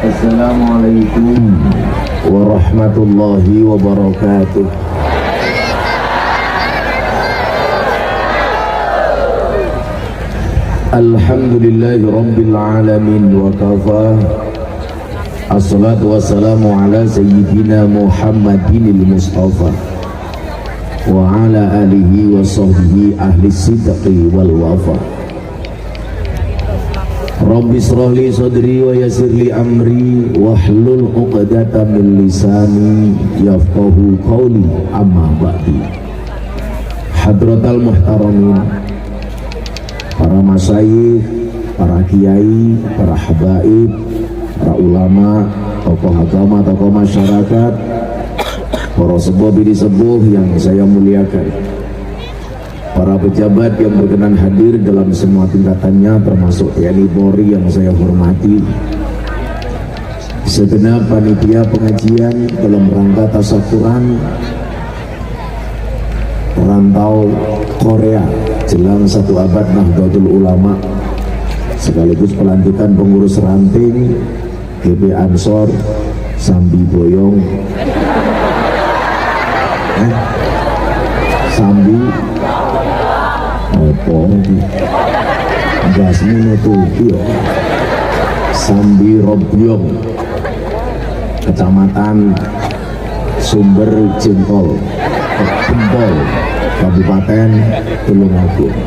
Assalamualaikum warahmatullahi wabarakatuh. Alhamdulillahi rabbil alamin wa kafa. Assalatu wassalamu ala sayyidina Muhammadinil Mustafa wa ala alihi wa sahbihi ahli sidqi wal wafa. Rabbi shrahli sadri wa yassirli amri wahlul 'uqdatam min lisani yafqahu qawli, amma ba'du. Hadratal muhtaramin, para masyayikh, para kiai, para habaib, para ulama, tokoh agama, tokoh masyarakat, para sepuh bini sepuh yang saya muliakan, para pejabat yang berkenan hadir dalam semua tingkatannya, termasuk TNI Polri yang saya hormati, segenap panitia pengajian dalam rangka tasyakuran perantau Korea jelang 1 abad Nahdlatul Ulama, sekaligus pelantikan pengurus ranting GP Ansor Sambi Boyong, Sambi Sambi Robyong, Kecamatan Sumber Jempol, Kabupaten Tulungagung.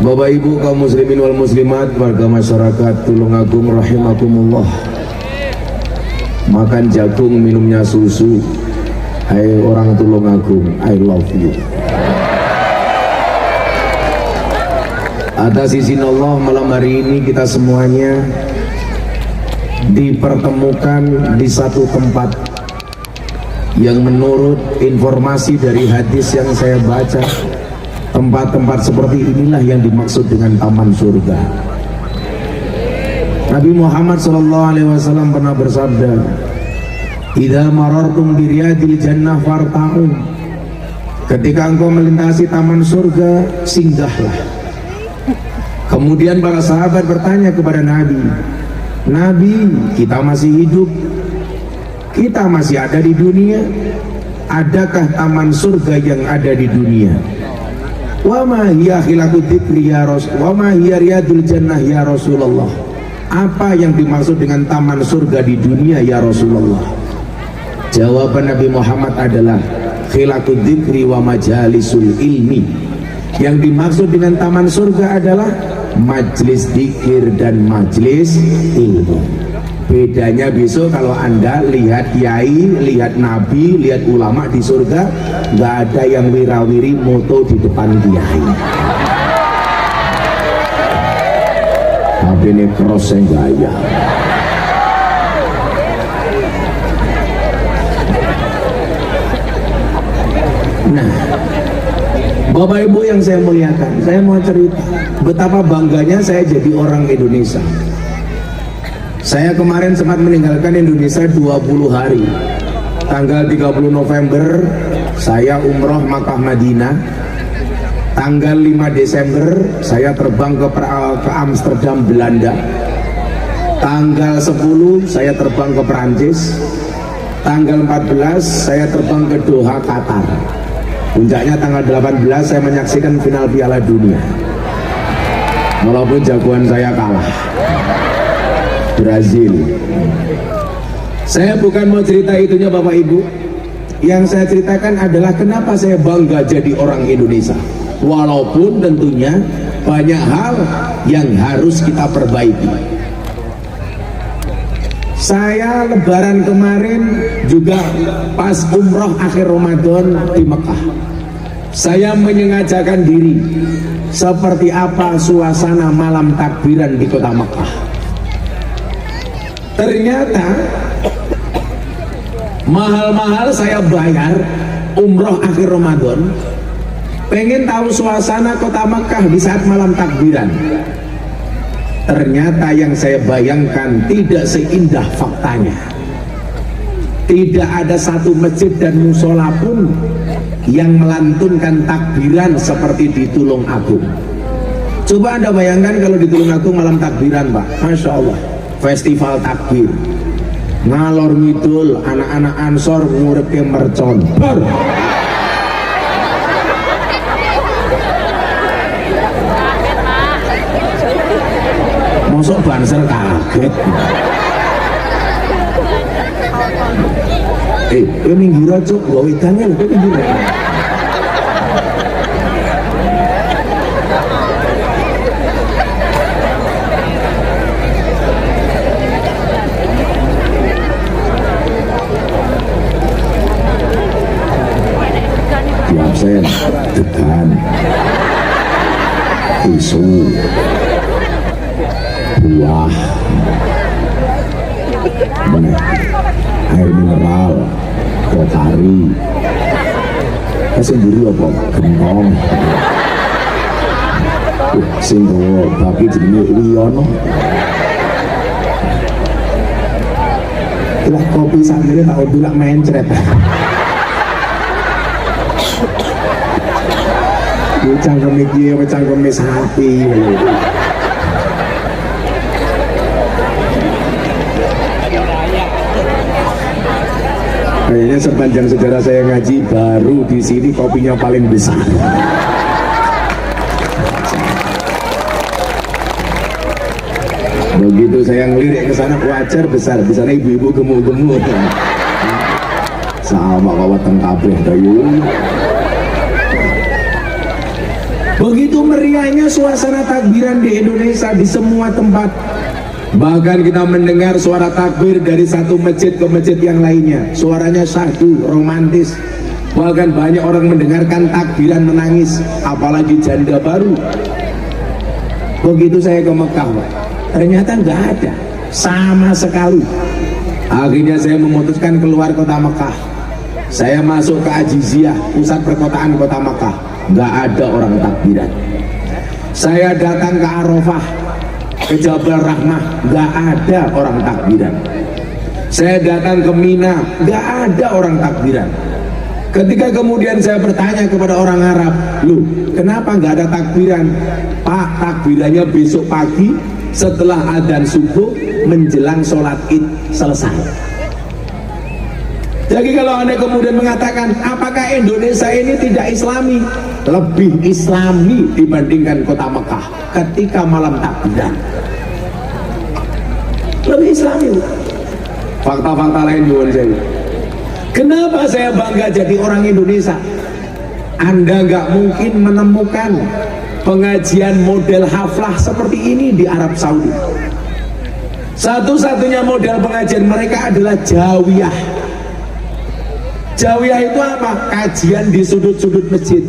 Bapak Ibu kaum muslimin wal muslimat, warga masyarakat Tulungagung rahimakumullah. Makan jagung, minumnya susu. Hai orang Tulungagung, I love you. Atas izin Allah, malam hari ini kita semuanya dipertemukan di satu tempat yang menurut informasi dari hadis yang saya baca, tempat-tempat seperti inilah yang dimaksud dengan taman surga. Nabi Muhammad SAW pernah bersabda, "Idza marartum bi riyadil jannah farta'u." Ketika engkau melintasi taman surga, singgahlah. Kemudian para sahabat bertanya kepada Nabi, "Nabi, kita masih hidup, kita masih ada di dunia, adakah taman surga yang ada di dunia?" "Wa ma hiya khilaqud dzikri ya Rasul, wa ma hiya riyadul jannah ya Rasulullah." Apa yang dimaksud dengan taman surga di dunia ya Rasulullah? Jawaban Nabi Muhammad adalah khilaqud dzikri wa majalisul ilmi. Yang dimaksud dengan taman surga adalah majlis dzikir dan majlis ilmu. Bedanya besok kalau Anda lihat kiai, lihat nabi, lihat ulama di surga, nggak ada yang wirawiri moto di depan kiai. Tapi ini cross gaya. Nah, Bapak Ibu yang saya muliakan, saya mau cerita betapa bangganya saya jadi orang Indonesia. Saya kemarin sempat meninggalkan Indonesia 20 hari. Tanggal 30 November saya umroh Makkah Madinah. Tanggal 5 Desember saya terbang ke Amsterdam, Belanda. Tanggal 10 saya terbang ke Perancis. Tanggal 14 saya terbang ke Doha, Qatar. Puncaknya tanggal 18 saya menyaksikan final Piala Dunia, walaupun jagoan saya kalah. Brazil. Saya bukan mau cerita itunya Bapak Ibu. Yang saya ceritakan adalah kenapa saya bangga jadi orang Indonesia. Walaupun tentunya banyak hal yang harus kita perbaiki. Saya lebaran kemarin juga pas umroh akhir Ramadan di Mekah. Saya menyengajakan diri seperti apa suasana malam takbiran di kota Mekah. Ternyata mahal-mahal saya bayar umroh akhir Ramadan, pengen tahu suasana kota Mekah di saat malam takbiran. Ternyata yang saya bayangkan tidak seindah faktanya. Tidak ada satu masjid dan musola pun yang melantunkan takbiran seperti di Tulung Agung. Coba Anda bayangkan kalau di Tulung Agung malam takbiran, Pak. Masya Allah, festival takbir, ngalor ngidul, anak-anak ansor ngureke mercon. Mosok banser kaget. Kowe minggir aja, gawe wedange lho, kowe minggir. Absen, degan, isu, buah, air mineral, kokari, sendiri apa? Gentong, sing gawa baki jenenge Wiyono. Lah kopi sakmene tak udulak mencret. Cangkeme kiye, cangkeme sapi. Kayaknya sepanjang sejarah saya ngaji baru di sini kopinya paling besar. Begitu saya ngelirik ke sana wajar besar, di sana ibu-ibu gemuk-gemuk. Sama kawat tengkabeh dayung. Begitu meriahnya suasana takbiran di Indonesia di semua tempat. Bahkan kita mendengar suara takbir dari satu masjid ke masjid yang lainnya. Suaranya syahdu, romantis. Bahkan banyak orang mendengarkan takbiran menangis, apalagi janda baru. Begitu saya ke Mekah, Pak, ternyata nggak ada sama sekali. Akhirnya saya memutuskan keluar kota Mekah. Saya masuk ke Ajiziyah, pusat perkotaan kota Mekah. Nggak ada orang takbiran. Saya datang ke Arafah, ke Jabal Rahmah, nggak ada orang takbiran. Saya datang ke Mina, nggak ada orang takbiran. Ketika kemudian saya bertanya kepada orang Arab, loh kenapa nggak ada takbiran? Pak, takbirannya besok pagi setelah adzan subuh menjelang sholat id selesai. Jadi kalau Anda kemudian mengatakan apakah Indonesia ini tidak islami? Lebih islami dibandingkan kota Mekah ketika malam takbiran. Lebih islami. Fakta-fakta lain juga saya. Kenapa saya bangga jadi orang Indonesia? Anda nggak mungkin menemukan pengajian model haflah seperti ini di Arab Saudi. Satu-satunya model pengajian mereka adalah jawiyah. Jawiyah itu apa? Kajian di sudut-sudut masjid.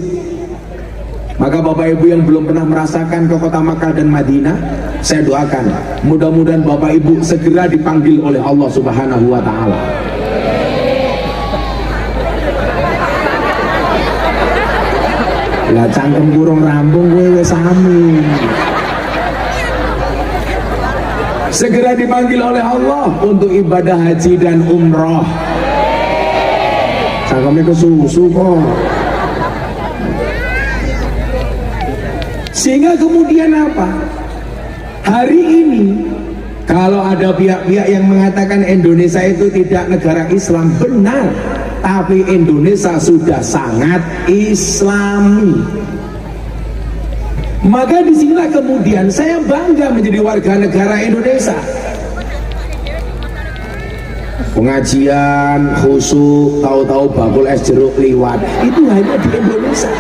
Maka Bapak Ibu yang belum pernah merasakan ke kota Makkah dan Madinah, saya doakan mudah-mudahan Bapak Ibu segera dipanggil oleh Allah Subhanahu wa Ta'ala. Lah cangkem burung rampung gue sami. Segera dipanggil oleh Allah untuk ibadah haji dan umroh. Cangkemnya kesusu kok. Sehingga kemudian apa? Hari ini kalau ada pihak-pihak yang mengatakan Indonesia itu tidak negara Islam, benar. Tapi Indonesia sudah sangat Islami. Maka disinilah kemudian saya bangga menjadi warga negara Indonesia. pengajian khusyuk, tahu-tahu bakul es jeruk liwat, itu hanya di Indonesia.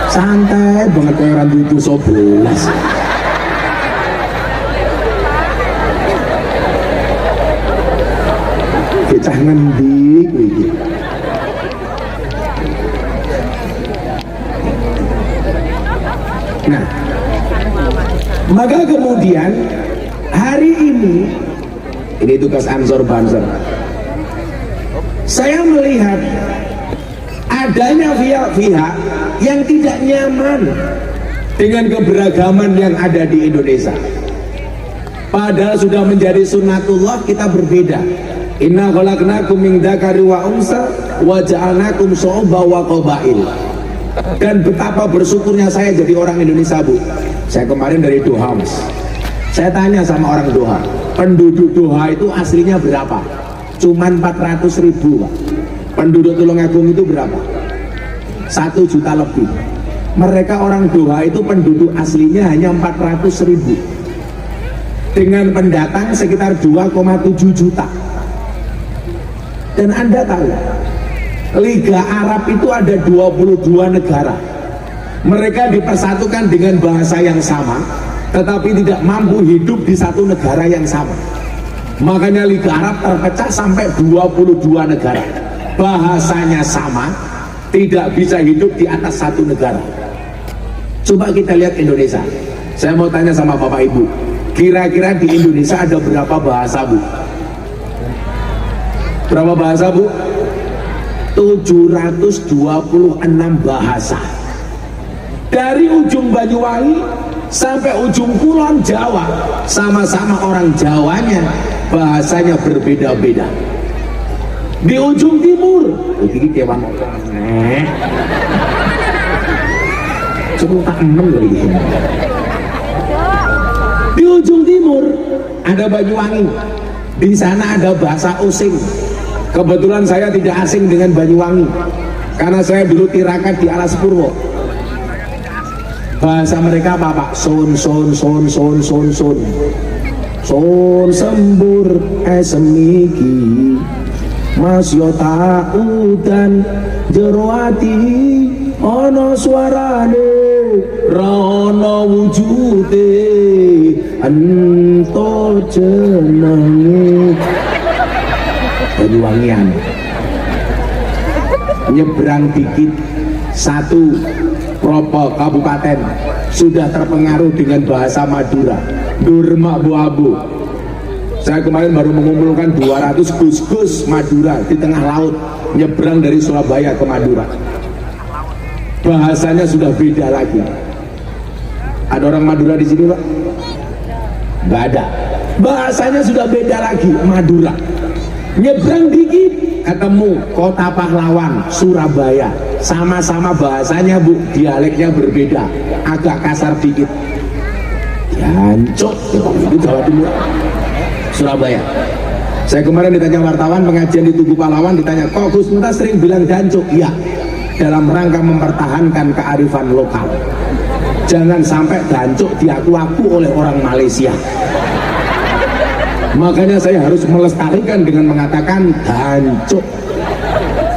Santai banget kayak orang itu sobelas. Kita ngendi iki. Nah, maka kemudian hari ini tugas Ansor Banser, saya melihat adanya pihak-pihak yang tidak nyaman dengan keberagaman yang ada di Indonesia. Padahal sudah menjadi sunnatullah kita berbeda. Inna khalaqnakum min dzakari wa unsa wa ja'alnakum syu'uban wa qabail. Dan betapa bersyukurnya saya jadi orang Indonesia, Bu. Saya kemarin dari Doha, Mas. Saya tanya sama orang Doha, penduduk Doha itu aslinya berapa? Cuman 400.000, Pak. Penduduk Tulungagung itu berapa? 1 juta lebih. Mereka orang Doha itu penduduk aslinya hanya 400.000 dengan pendatang sekitar 2,7 juta. Dan Anda tahu, Liga Arab itu ada 22 negara. Mereka dipersatukan dengan bahasa yang sama, tetapi tidak mampu hidup di satu negara yang sama. Makanya Liga Arab terpecah sampai 22 negara. Bahasanya sama, tidak bisa hidup di atas satu negara. Coba kita lihat Indonesia. Saya mau tanya sama Bapak Ibu, kira-kira di Indonesia ada berapa bahasa, Bu? Berapa bahasa, Bu? 726 bahasa. Dari ujung Banyuwangi sampai ujung Kulon Jawa, sama-sama orang Jawanya, bahasanya berbeda-beda. Di ujung timur, ini kewan tak enem lagi. Di ujung timur ada Banyuwangi, di sana ada bahasa Osing. Kebetulan saya tidak asing dengan Banyuwangi karena saya dulu tirakat di Alas Purwo. Bahasa mereka apa, Pak? Son sembur semiki Mas yo udan jero ati ana suarane rono wujude ento jenenge. Banyuwangian nyebrang dikit satu Propo kabupaten sudah terpengaruh dengan bahasa Madura, Durma Bu-abu. Saya kemarin baru mengumpulkan 200 gus-gus Madura di tengah laut nyebrang dari Surabaya ke Madura. Bahasanya sudah beda lagi. Ada orang Madura di sini, Pak? Nggak ada. Bahasanya sudah beda lagi, Madura. Nyebrang dikit ketemu kota pahlawan Surabaya, sama-sama bahasanya, Bu, dialeknya berbeda, agak kasar dikit. Jancuk itu Jawa Timur, Surabaya. Saya kemarin ditanya wartawan pengajian di Tugu Pahlawan, ditanya, kok Gus Miftah sering bilang jancuk? Iya, dalam rangka mempertahankan kearifan lokal. Jangan sampai jancuk diaku-aku oleh orang Malaysia. Makanya saya harus melestarikan dengan mengatakan dancuk.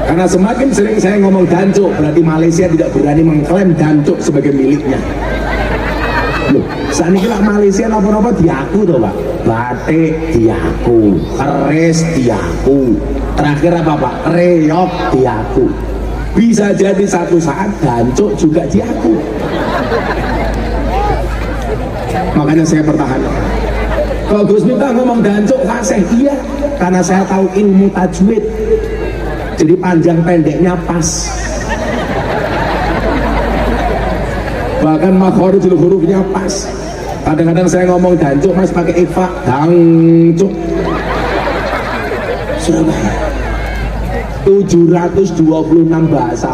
Karena semakin sering saya ngomong dancuk, berarti Malaysia tidak berani mengklaim dancuk sebagai miliknya. Loh, saat ini lah Malaysia apa-apa diaku tuh, Pak. Batik diaku, keris diaku, terakhir apa, Pak? Reok diaku. Bisa jadi satu saat dancuk juga diaku. Makanya saya pertahankan. Kalau Gus Miftah ngomong dancuk fasih, iya, karena saya tahu ilmu tajwid, jadi panjang pendeknya pas. Bahkan makhorijul hurufnya pas. Kadang-kadang saya ngomong dancuk, Mas, pakai ikhfa, dancuk. Surabaya 726 bahasa.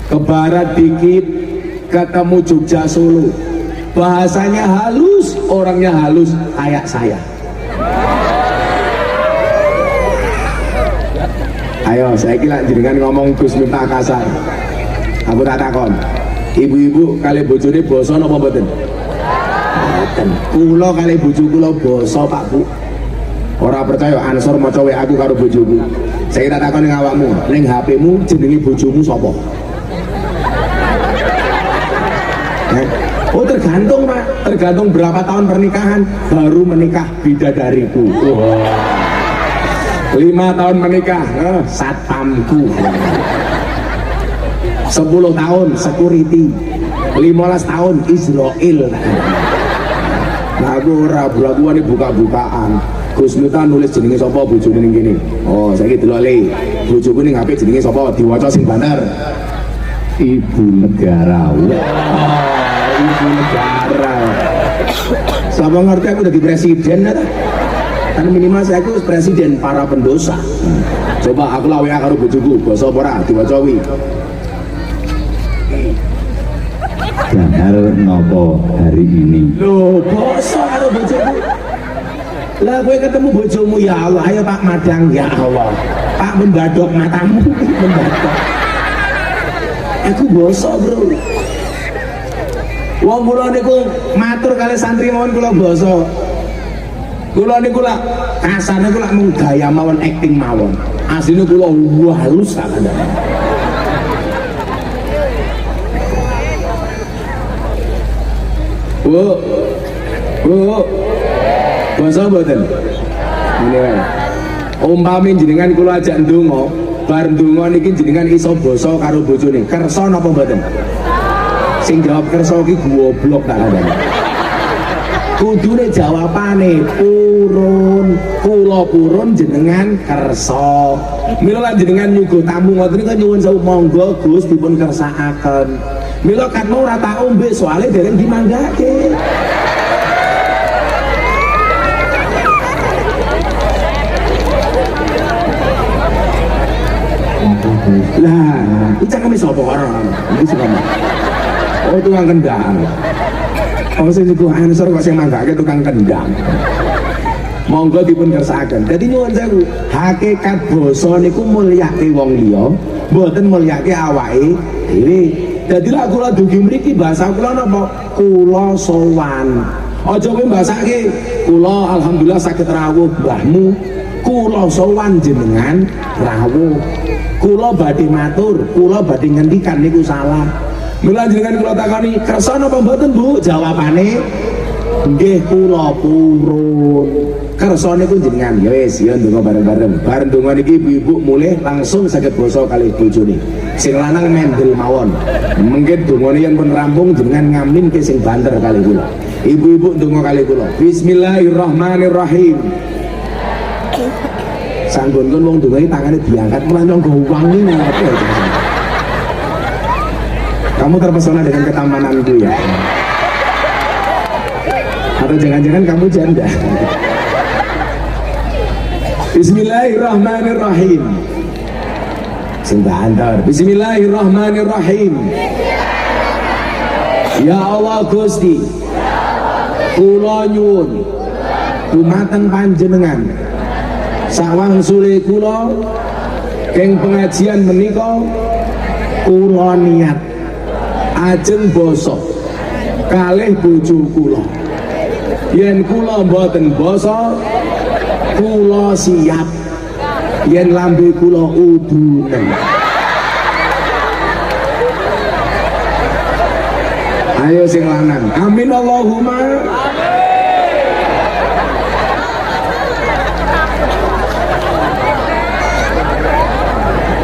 Ke barat dikit ketemu Jogja Solo, bahasanya halus, orangnya halus kayak saya. Ayo, saya kira jenengan ngomong Gus Miftah kasar. Aku tak takon, ibu-ibu kali bojone boso napa mboten? Kula kali bojo kula basa Pak Bu. Ora percaya ansor maca WA aku karo bojoku. Saya tak takon ning awakmu, ning HP-mu jenenge bojomu sapa? Oh tergantung Pak, tergantung berapa tahun pernikahan. Baru menikah bidadariku. 5 tahun menikah, satpamku. 10 tahun security. 15 tahun Israel. Nah aku ora bulan buka-bukaan. Gus Miftah nulis jenenge sapa bojone ning kene. Oh, saiki delok le. Bojoku ning HP jenenge sapa? Diwaca sing banter. Ibu negara. Ibu negara. Siapa ngerti aku jadi presiden ya? Kan minimal saya aku presiden para pendosa. Coba aku lawe karo bojoku, basa ora diwaca wi. Dahar nopo hari ini? Loh, basa karo bojoku. Lah gue ketemu bojomu ya Allah, ayo Pak Madang ya Allah. Pak membadok matamu, membadok. Aku basa, Bro. Wong kula niku matur kali santri mawon kula basa. Kula niku lak kasarne kula mung gaya mawon acting mawon. Asline kula halus sakjane. Bu. Basa mboten? Ngene wae. Umpami jenengan kula ajak ndonga, bar ndonga niki jenengan iso basa karo bojone. Kersa napa mboten? Sing jawab kersa iki goblok tak kandhani. Kudune jawabane purun, kula purun jenengan kersa. Mila lan jenengan nyuguh tamu ngoten niku nyuwun sewu monggo Gus dipun kersakaken. Mila kan ora tak ombe soalé dereng dimanggake. Lah, iki cangkeme sapa orang? Iki sapa? Oh, tukang kendang. Oh, sing niku ansor kok sing manggake tukang kendang. Monggo dipun kersakaken. Dadi nyuwun sewu, hakikat basa niku mulyake wong liya, mboten mulyake awake dhewe. Dadi lak kula dugi mriki bahasa kula napa? Kula sowan. Aja kowe mbasake, kula alhamdulillah saged rawuh mbahmu. Kula sowan jenengan rawuh. Kula badhe matur, kula badhe ngendikan niku salah. Mula jenengan kula takoni, kersa napa mboten Bu? Jawabane nggih kula purun. Kersa niku jenengan ya wis ya ndonga bareng-bareng. Bar ndonga niki ibu-ibu mulih langsung saged basa kalih bojone. Sing lanang mendel mawon. Mungkin dongane yen pun rampung jenengan ngamin ke sing banter kalih kula. Ibu-ibu ndonga kalih kula. Bismillahirrahmanirrahim. Sanggon kon wong dongae tangane diangkat melancong go wangi ngopo. Kamu terpesona dengan ketampananku ya? Atau jangan-jangan kamu janda? Bismillahirrahmanirrahim. Sebentar. Bismillahirrahmanirrahim. Ya Allah Gusti, kula nyuwun dumateng panjenengan sawang sule kula keng pengajian menika kula niat ajeng basa kalih bojo kula. Yen kula mboten basa, kula siap yen lambe kula udunen. Ayo sing lanang, amin Allahumma.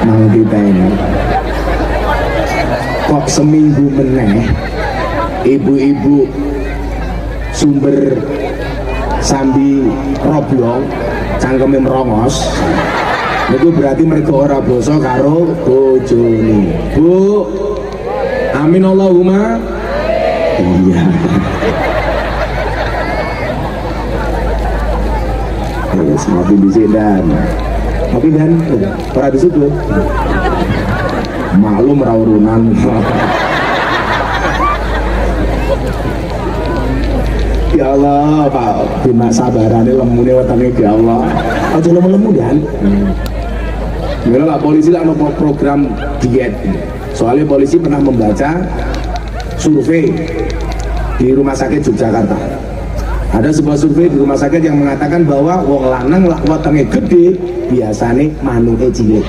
Mau ditanya kok seminggu meneh ibu-ibu sumber sambi roblong cangkeme merongos itu berarti mereka ora basa karo bojone. Bu, amin Allahumma. Iya. Wis ngopi dhisik dan ngopi dan ora disitu. Maklum ra urunan. Ya Allah, Pak, bina sabarane lemune wetenge ya Allah. Aja lemu-lemu kan. Mila lah polisi lah ono program diet. Soalnya polisi pernah membaca survei di rumah sakit Yogyakarta. Ada sebuah survei di rumah sakit yang mengatakan bahwa wong lanang lah wetenge gede biasane manuke cilik.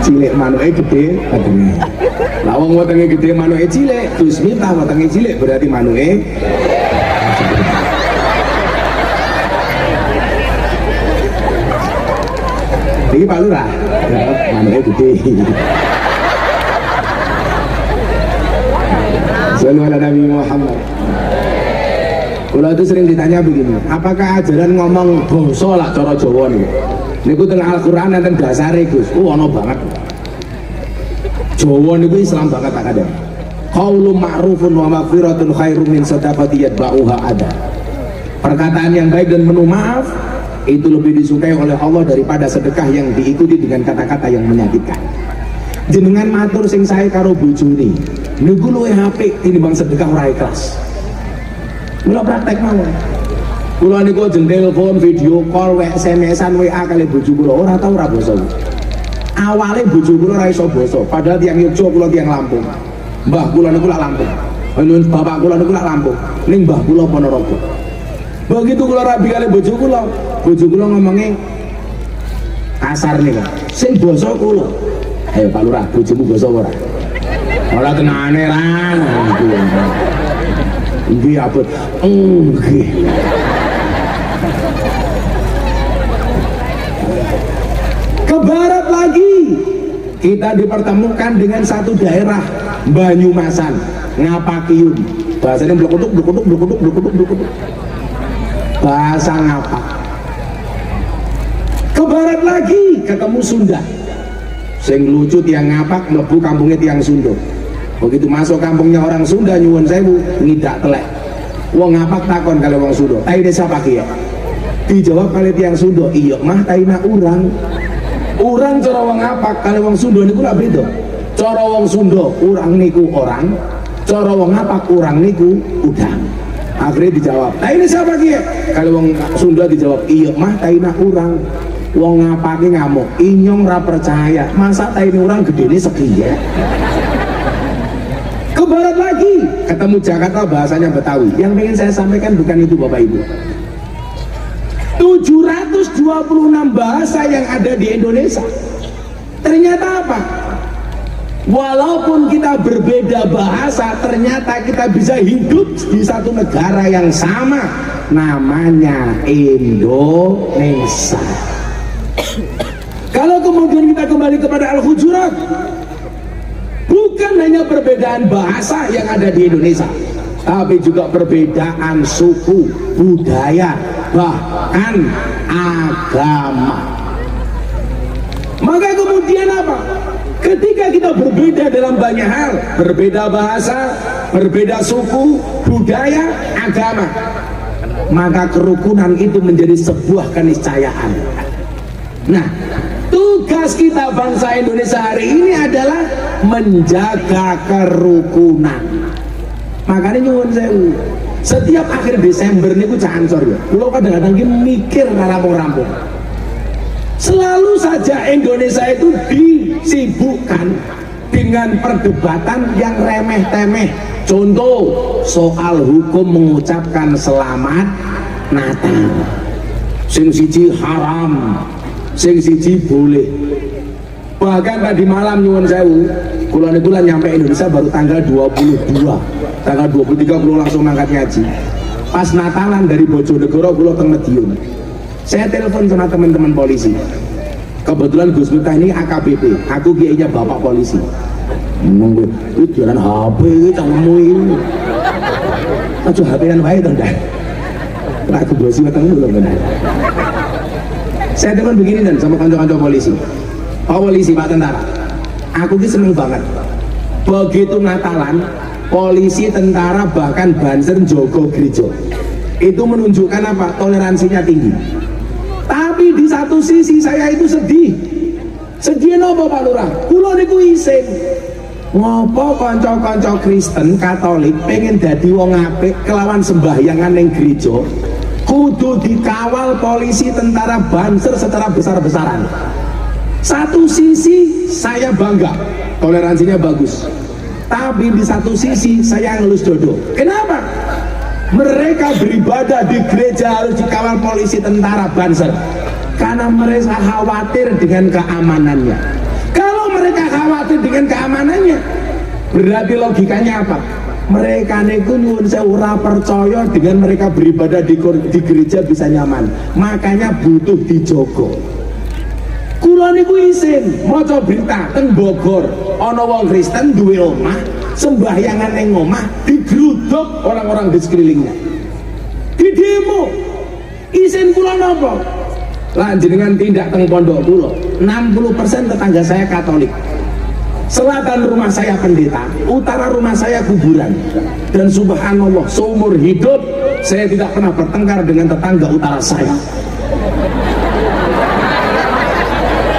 Cilik manuke gede wetenge. Lah wong wetenge gede manuke cilik, Gus Miftah wetenge cilik berarti manuke. Ini Pak Lurah, manuke gede. Shallallahu ala Nabi Muhammad. Kalau itu sering ditanya begini, apakah ajaran ngomong basa lah cara Jawa nih? Niku teng Al-Qur'an enten dasare Gus. Ono banget. Jawa niku Islam banget tak ada. Qaulun ma'rufun wa maghfiratun khairum min sadaqati yatba'uha ada. Perkataan yang baik dan penuh maaf itu lebih disukai oleh Allah daripada sedekah yang diikuti dengan kata-kata yang menyakitkan. Jenengan matur sing sae karo bojone niku luwih apik tinimbang sedekah ora ikhlas. Mula praktek mawon. Kula niku ajeng telepon, video call, SMS-an, WA kali bojo kula ora tau ora basa. Awale bojo kula ora iso basa, padahal tiyang Yogyakarta kula tiyang Lampung. Mbah kula niku lak Lampung. Nyuwun bapak kula niku lak Lampung. Ning mbah kula Ponorogo. Begitu kula rabi kali bojo kula ngomongnya kasar nih kok. Sing basa kula. Ayo Pak Lurah, bojomu basa ora? Ora kenane ra. Nggih abot. Nggih. Ke barat lagi kita dipertemukan dengan satu daerah Banyumasan, Ngapakiun. Bahasanya blokutuk. Bahasa Ngapak. Ke barat lagi ketemu Sunda. Sing lucu tiang Ngapak mlebu kampungnya tiang Sunda. Begitu masuk kampungnya orang Sunda nyuwun sewu ngidak telek. Wong Ngapak takon kalau wong Sunda, "Tai desa pagi ya?" Dijawab kali tiang Sunda, "Iya mah taina urang." Urang cara wong Ngapak kalau wong Sunda niku lak beda. Cara wong Sunda urang niku orang, cara wong Ngapak urang niku udang. Akhirnya dijawab, "Tai desa pagi ya?" Kalau wong Sunda dijawab, "Iya mah taina urang." Wong Ngapake ngamuk, "Inyong ra percaya, masa taina urang gedene sekiye?" Ke barat lagi ketemu Jakarta, bahasanya Betawi. Yang ingin saya sampaikan bukan itu Bapak Ibu. 726 bahasa yang ada di Indonesia. Ternyata apa? Walaupun kita berbeda bahasa, ternyata kita bisa hidup di satu negara yang sama, namanya Indonesia. Kalau kemudian kita kembali kepada Al-Hujurat, bukan hanya perbedaan bahasa yang ada di Indonesia, tapi juga perbedaan suku, budaya, bahkan agama. Maka kemudian apa? Ketika kita berbeda dalam banyak hal, berbeda bahasa, berbeda suku, budaya, agama, maka kerukunan itu menjadi sebuah keniscayaan. Nah, tugas kita bangsa Indonesia hari ini adalah menjaga kerukunan. Makanya nyuwun sewu, setiap akhir Desember niku cancor ya. Kulo kadang-kadang mikir rampung-rampung. Selalu saja Indonesia itu disibukkan dengan perdebatan yang remeh-temeh. Contoh soal hukum mengucapkan selamat Natal. Sing siji haram, sing siji boleh. Bahkan tadi malam nyuwun sewu, kula niku lan nyampe Indonesia baru tanggal 22. Tanggal 23 kula langsung mangkat ngaji. Pas Natalan dari Bojonegoro kula teng Medion. Saya telepon sama teman-teman polisi. Kebetulan Gus Miftah ini AKBP, aku kiainya bapak polisi. Ngomong gue, jualan HP ini cangkemmu ini. Aduh HP-an wae to, Ndak. Aku bosi wetengmu lho, Ndak. Saya telepon begini dan sama kanca-kanca polisi. Pak polisi, Pak tentara. Aku ki seneng banget. Begitu Natalan, polisi, tentara, bahkan banser jogo gereja. Itu menunjukkan apa? Toleransinya tinggi. Tapi di satu sisi saya itu sedih. Sedih nopo Pak Lurah? Kulo niku isin. Ngopo kanca-kanca Kristen Katolik pengen dadi wong apik kelawan sembahyangan ning gereja, kudu dikawal polisi tentara Banser secara besar-besaran. Satu sisi saya bangga, toleransinya bagus, tapi di satu sisi saya ngelus dodo. Kenapa? Mereka beribadah di gereja harus dikawal polisi tentara Banser karena mereka khawatir dengan keamanannya. Kalau mereka khawatir dengan keamanannya, berarti logikanya apa? Mereka niku nyuwun sewu ora percaya dengan mereka beribadah di gereja bisa nyaman, makanya butuh dijogo. Kula niku isin maca berita teng Bogor, ana wong Kristen duwe omah, sembahyangan ning omah digruduk orang-orang di sekelilingnya. Di demo. Isin kula napa? Lah jenengan tindak teng pondok kula, 60% tetangga saya Katolik. Selatan rumah saya pendeta, utara rumah saya kuburan. Dan subhanallah, seumur hidup saya tidak pernah bertengkar dengan tetangga utara saya.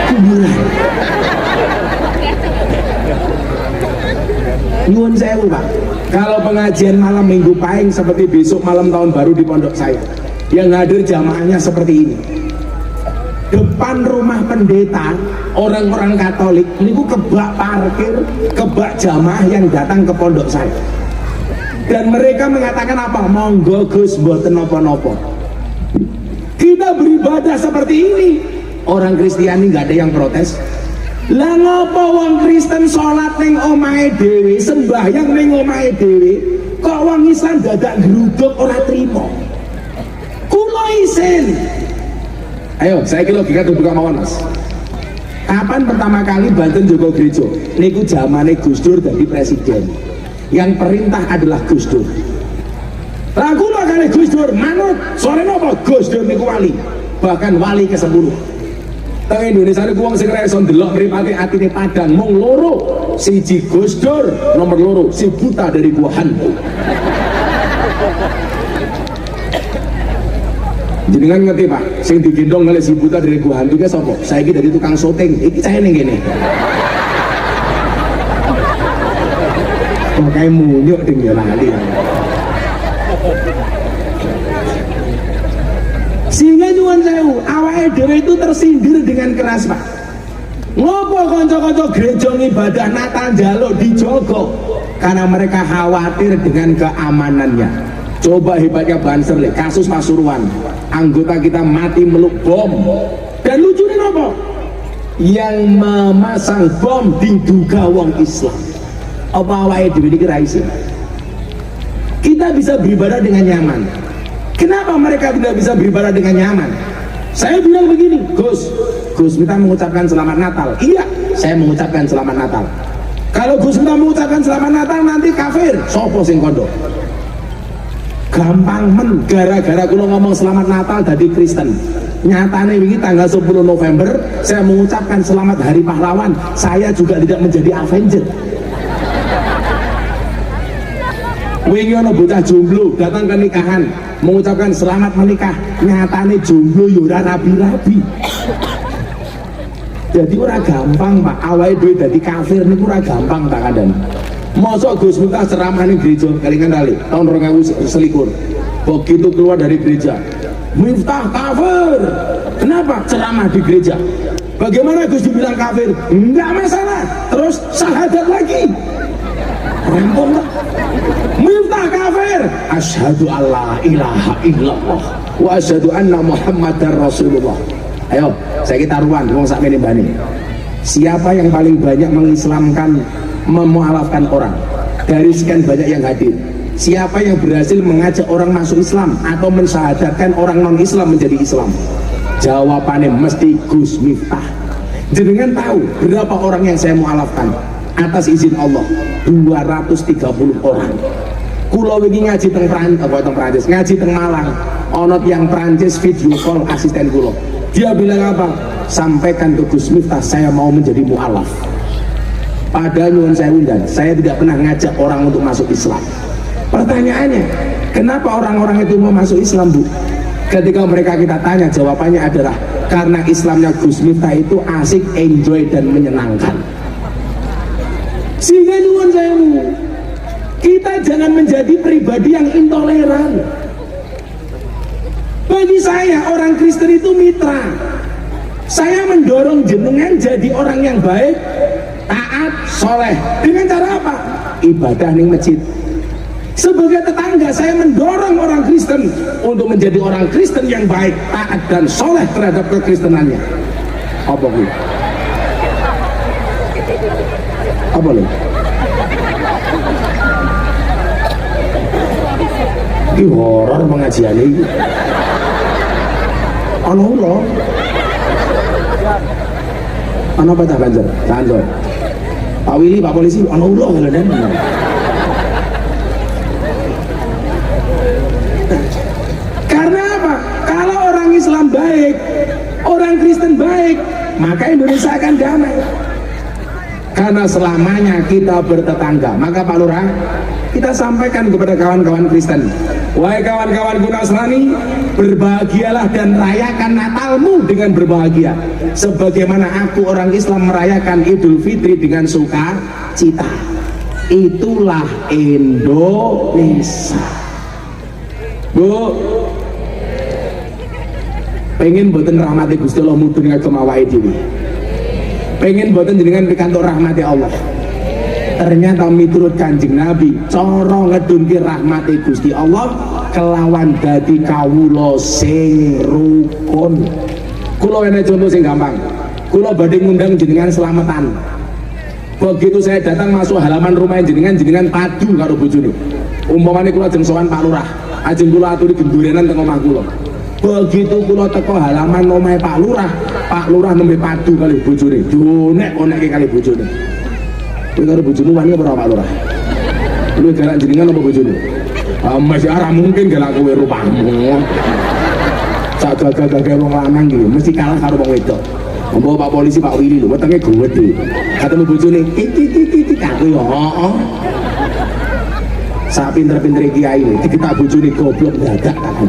Kuburan. Nyuwun sewu Pak, kalau pengajian malam minggu pahing seperti besok malam tahun baru di pondok saya, yang hadir jamaahnya seperti ini. Depan rumah pendeta, orang-orang Katolik niku kebak parkir, kebak jamaah yang datang ke pondok saya. Dan mereka mengatakan apa? Monggo Gus, mboten napa-napa. Kita beribadah seperti ini. Orang Kristiani nggak ada yang protes. Lah ngapa wong Kristen sholat ning omahe dhewe, sembahyang ning omahe dhewe, kok wong Islam dadak gruduk ora trimo? Kula isin. Ayo, saya kira logika buka mawon Mas. Kapan pertama kali Banten Joko Gereja? Niku zamane Gus Dur jadi presiden. Yang perintah adalah Gus Dur. Lah kula kali Gus Dur manut, sore napa Gus Dur niku wali. Bahkan wali ke-10. Teng Indonesia niku wong sing ora iso ndelok mripate atine padang mung loro. Siji Gus Dur, nomor loro si buta dari gua hantu. Jenengan ngerti Pak, sing digendong oleh si buta dari gua hantu ki sapa? Saiki dadi tukang syuting, iki saya ning kene. Pakai munyuk ding ya lali. Sehingga nyuwun sewu, awake dhewe itu tersindir dengan keras Pak. Ngopo kanca-kanca gereja ibadah Natal njaluk dijogo? Karena mereka khawatir dengan keamanannya. Coba hebatnya Banser le, kasus Pasuruan, anggota kita mati meluk bom. Dan lucunya apa? Yang memasang bom diduga wong Islam. Apa awake dhewe iki ra isin? Kita bisa beribadah dengan nyaman. Kenapa mereka tidak bisa beribadah dengan nyaman? Saya bilang begini, Gus minta mengucapkan selamat Natal. Iya, saya mengucapkan selamat Natal. Kalau Gus minta mengucapkan selamat Natal nanti kafir, sopo sing kondo? Gampang men, gara-gara kula ngomong selamat Natal dari Kristen. Nyatane ini tanggal 10 November saya mengucapkan selamat Hari Pahlawan, saya juga tidak menjadi Avenger. Wingi ana bocah jomblo datang ke nikahan mengucapkan selamat menikah, nyatane jomblo yo ora rabi-rabi. Jadi ora gampang Pak, awake dhewe dadi kafir niku ora gampang tak kadang. Mosok Gus Miftah ceramah ning gereja kelingan kali tahun 2021. Begitu keluar dari gereja, Miftah kafir. Kenapa? Ceramah di gereja. Bagaimana Gus dibilang kafir? Enggak masalah. Terus syahadat lagi. Rampung lah. Miftah kafir. Asyhadu alla ilaha illallah wa asyhadu anna Muhammadar Rasulullah. Ayo, saya taruhan wong sakmene mbane. Siapa yang paling banyak mengislamkan, memualafkan orang dari sekian banyak yang hadir? Siapa yang berhasil mengajak orang masuk Islam atau mensyahadatkan orang non-Islam menjadi Islam? Jawabannya mesti Gus Miftah. Jenengan tahu berapa orang yang saya mualafkan atas izin Allah? 230 orang. Kulo wingi ngaji teng Prancis, ngaji teng Malang. Ono yang Prancis video call asisten kulo. Dia bilang apa? Sampaikan ke Gus Miftah saya mau menjadi mualaf. Padahal nyuwun saya undang, saya tidak pernah ngajak orang untuk masuk Islam. Pertanyaannya, kenapa orang-orang itu mau masuk Islam, Bu? Ketika mereka kita tanya, jawabannya adalah karena Islamnya Gus Miftah itu asik, enjoy dan menyenangkan. Sehingga nyuwun saya, kita jangan menjadi pribadi yang intoleran. Bagi saya orang Kristen itu mitra. Saya mendorong jenengan jadi orang yang baik, taat, soleh. Dengan cara apa? Ibadah ning masjid. Sebagai tetangga, saya mendorong orang Kristen untuk menjadi orang Kristen yang baik, taat dan soleh terhadap kekristenannya. Apa bu? Apa lo? Ini horor pengajian ini. Ono ulo. Ono apa tak banjir? Banjir. Pak Willy, Pak Polisi, ono ulo kalian. Karena apa? Kalau orang Islam baik, orang Kristen baik, maka Indonesia akan damai. Karena selamanya kita bertetangga. Maka Pak Lurah, kita sampaikan kepada kawan-kawan Kristen, wahai kawan-kawanku Nasrani, berbahagialah dan rayakan Natalmu dengan berbahagia, sebagaimana aku orang Islam merayakan Idul Fitri dengan sukacita. Itulah Indonesia. Bu, pengen boten rahmati Gusti Allah mudhun kagem awake dhewe. Pengen boten jenengan pikantuk rahmati Allah. Ternyata miturut Kanjeng Nabi, cara ngedunke rahmati Gusti Allah kelawan dadi kawula sing rukun. Kula enek contoh sing gampang. Kula badhe ngundang jenengan selamatan. Begitu saya datang masuk halaman rumah jenengan, jenengan padu karo bojone. Umpamane kula jeng sowan Pak Lurah, ajeng kula aturi gendurenan teng omah kula. Begitu kula teko halaman omahe Pak Lurah nembe padu kali bojone. Donek-onekke kali bojone. Kowe karo bojomu wani apa ora Pak Lurah? Lu galak jenengan apa bojone? Masih arah mungkin galak kowe rupamu. Sak gagah-gagah wong lanang iki mesti kalah karo wong wedok. Mbok Pak Polisi, Pak Willy lho wetenge gede. Ketemu bojone iki aku yo heeh. Sak pinter-pintere kiai iki kita bojone goblok dadak aku.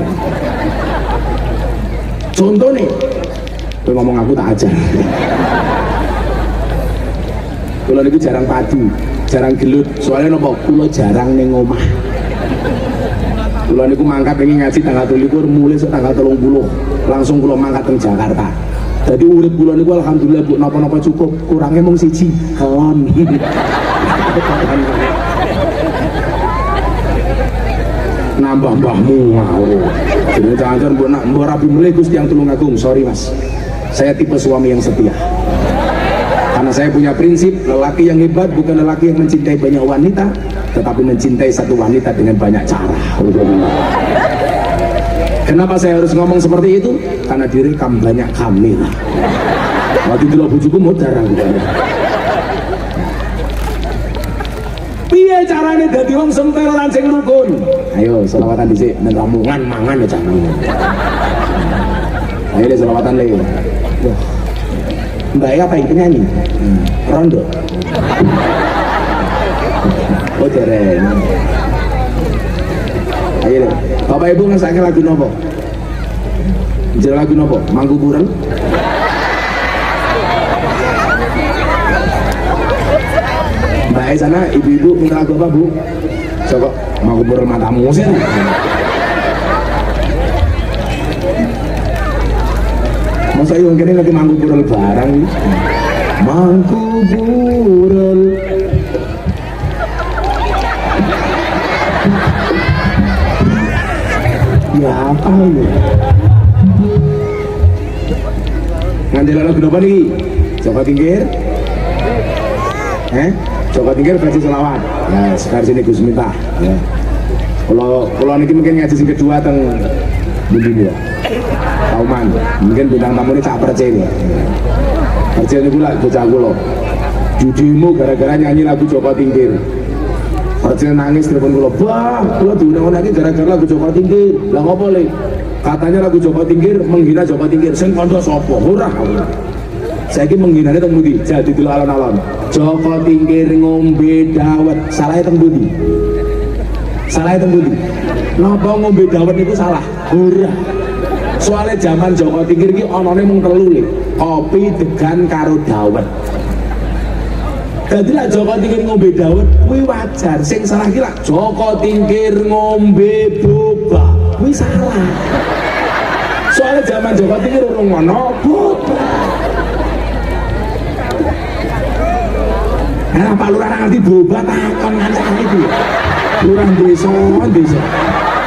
Contoh nih, kowe ngomong aku tak ajar. Kula niku jarang padu, jarang gelut. Soalnya nopo? Kula jarang ning omah. Kula niku mangkat pengen ngaji tanggal 23 mulai tanggal 30 langsung kula mangkat teng Jakarta. Jadi urip kula niku alhamdulillah Bu napa-napa cukup, kurangnya mung siji, kelon. Nambah mbahmu ngawur. Jadi jangan-jangan mbok rabi mulai Gusti yang tulung agung. Sorry Mas, saya tipe suami yang setia. Karena saya punya prinsip, lelaki yang hebat bukan lelaki yang mencintai banyak wanita, tetapi mencintai satu wanita dengan banyak cara. Kenapa saya harus ngomong seperti itu? Karena direkam banyak kamera. Waktu itu bojoku modar aku. Piye carane dadi wong sentero lan sing rukun? Ayo selawatan dhisik nang ramungan mangan ya jangan. Ayo le selawatan le. Mbak apa yang penyanyi? Rondo. Oh dereng. Ayo Bapak Ibu ngesake lagu nopo? Jel lagu nopo? Mangku Burel? Mbak sana ibu-ibu minta lagu apa Bu? Coba Mangku Burel matamu sih. Masa yang kini lagi Mangku Burel barang nih. Mangku Burel. Ya apa ini? Ngandel lagu apa nih? Coba Tingkir. Coba Tingkir versi selawat. Ya, versi ini Gus Miftah. Ya. Kalau ini mungkin ngaji sing kedua teng Budi ya. Kauman, mungkin bintang tamu ini Cak Perce ini. Perce ini pula bocah kula. Judimu gara-gara nyanyi lagu Joko Tingkir. Perce nangis telepon kula, "Bah, kula diundang lagi gara-gara lagu Joko Tingkir." Lah ngopo le? Katanya lagu Joko Tingkir menghina Joko Tingkir. Sing kandha sapa? Ora. Saiki menghinane teng pundi? Jadi dulu alon-alon. Joko Tingkir ngombe dawet. Salahe teng pundi? Salahe teng pundi? Napa ngombe dawet niku salah? Ora. Soalnya zaman Joko Tingkir iki anane mung telu le. Kopi, degan karo dawet. Dadi lak Joko Tingkir ngombe dawet kuwi wajar. Sing salah iki lak Joko Tingkir ngombe boba. Kuwi salah. Soalnya zaman Joko Tingkir urung ngono nah Pak Lurah ngerti boba takon ngancam itu Lurah desa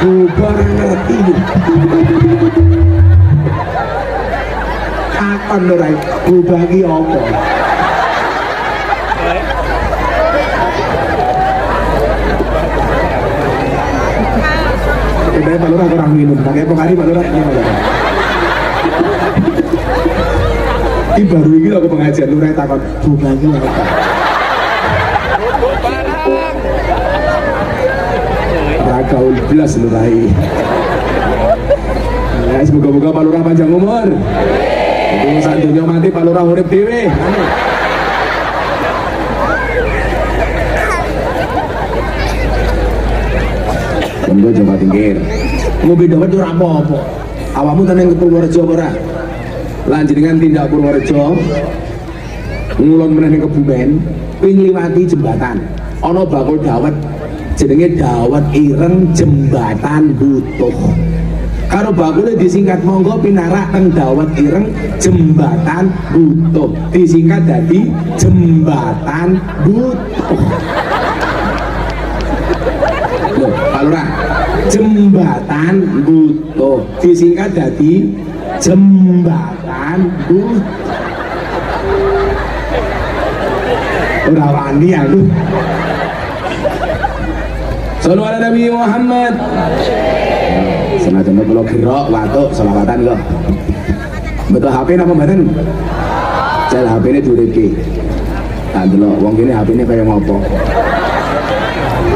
boba ngerti takon Lurah boba ki apa Udah Pak Lurah kurang minum, pakai pokari Pak Lurah ini ini baru ini aku pengajian Lurah takon boba ki apa gaul belas Lurai. Ya, semoga-moga Pak Lurah panjang umur. Itu santunya mati Pak Lurah urip dhewe. Tunggu Jawa Tingkir. Ngopi dapat ora apa-apa. Awakmu tenang ke Purworejo ora? Lan jenengan tindak Purworejo. Ngulon meneh ke Kebumen, kuwi ngliwati jembatan. Ana bakul dawet jenenge dawet ireng jembatan butuh karo bakule disingkat monggo pinarak teng dawet ireng jembatan butuh disingkat dadi jembatan butuh loh Pak Lurah jembatan butuh disingkat dadi jembatan butuh ora wani aku Sallu ala Nabi Muhammad. Senajan kula gerok watuk selawatan kok. Betul HP napa mboten? Jal HP-ne diuripke. Tak delok wong kene HP-ne kaya ngopo.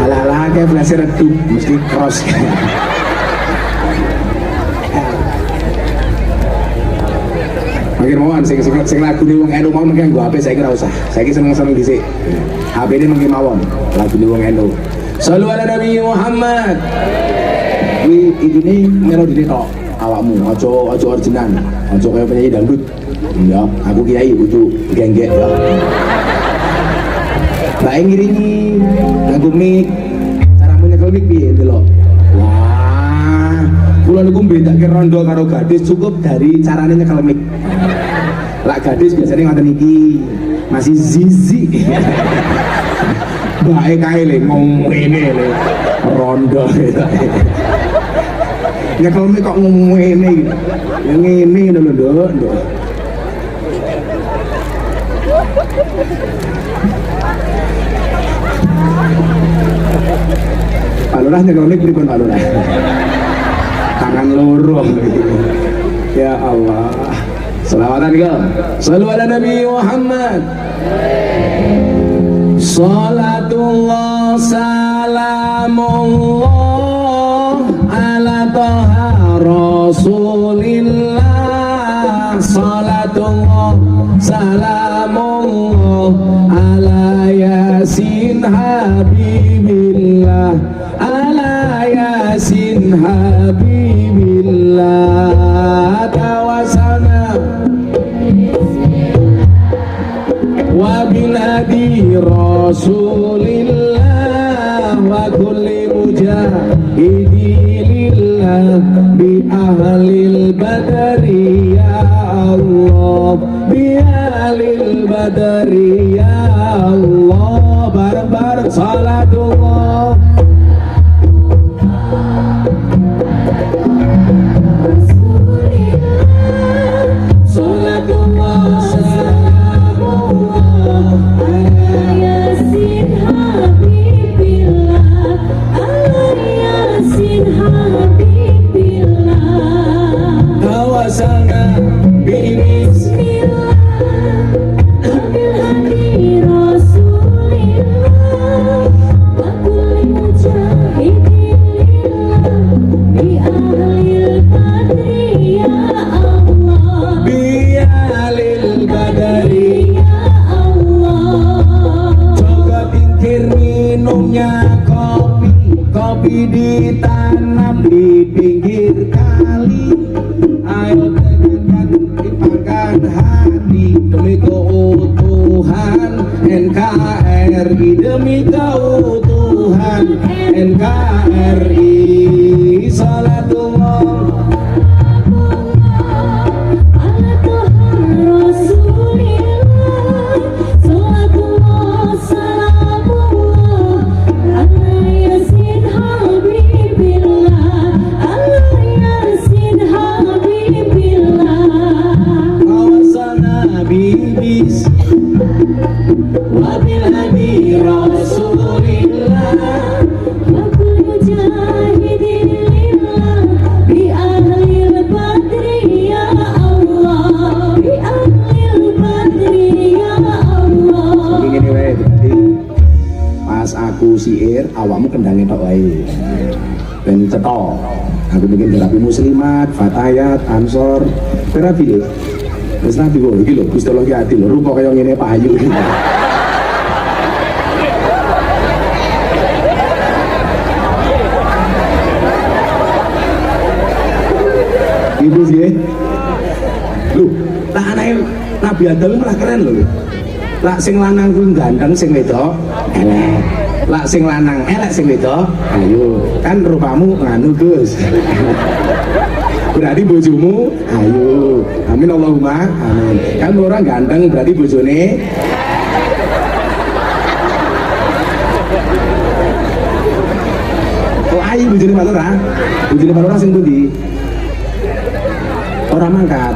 Ala-ala ke flash redup mesti cross. Makin mawon sing lagune wong NU mau mengke nggo HP saiki ora usah. Saiki seneng-seneng dhisik. HP-ne mengke mawon lagune wong NU. Sallu ala Nabi Muhammad. Ini melodi tok awakmu, ojo original, ojo kaya penyanyi dangdut. Ya, aku kiai kudu genggek ya. Bae ngiringi lagu mik, cara nyekel mik piye delok. Wah, kula niku bedake rondo karo gadis cukup dari carane nyekel mik. Lah gadis biasanya ngoten iki, masih zizi. Baik kae le ngomong ngene le rondo nyekel mik kok ngomong ngene lho Nduk Pak Lurah nyekel mik pripun Pak Lurah tangan loro ya Allah selawatan kok sallu ala Nabi Muhammad Salatullah salamullah ala taha rasulillah Salatullah salamullah ala yasin habibillah ala yasin habibillah tawasana wabil hadi rasulillah wa kulli mujahidilillah bi ahlil badri ya Allah bi ahlil badri ya Allah bareng-bareng salatullah kopi ditanam di pinggir kali ayo tekan dipakan hati demi keutuhan NKRI demi keutuhan NKRI salatullah awakmu kendangnya tok wae. Ben cetok. Aku bikin terapi muslimat, fatayat, ansor, terapi lho. Wis nabi kok iki lho, Gusti Allah ki adil lho, rupa kaya ngene Pak Ayu. Ibu sih. Lho, tak anake Nabi Adam malah keren lho. Lah sing lanang kuwi ganteng, sing wedok elek. Lah sing lanang elek, sing wedok ayo. Kan rupamu nganu Gus. Berarti bojomu ayo. Amin Allahumma amin. Kan orang ganteng berarti bojone oh ayo bojone Pak Lurah. Bojone Pak Lurah sing pundi? Orang mangkat.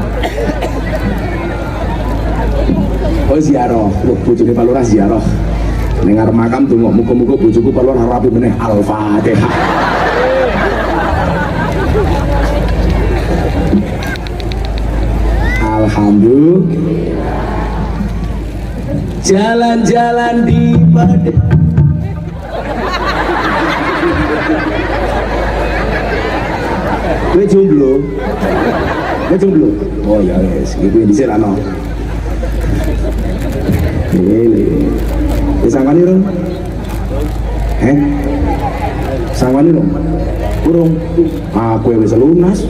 Oh ziarah, loh bojone Pak Lurah ziarah. Ning arep makam tunggu muga-muga bojoku Pak Lurah rapi meneh. Al-Fatihah. Alhamdulillah. Jalan-jalan di badai. Kowe jomblo? Kowe jomblo? Oh ya wis, iki kuwi dhisik ana. Wis sangkani rong? Sangkani rong? Urung. Aku wis lunas.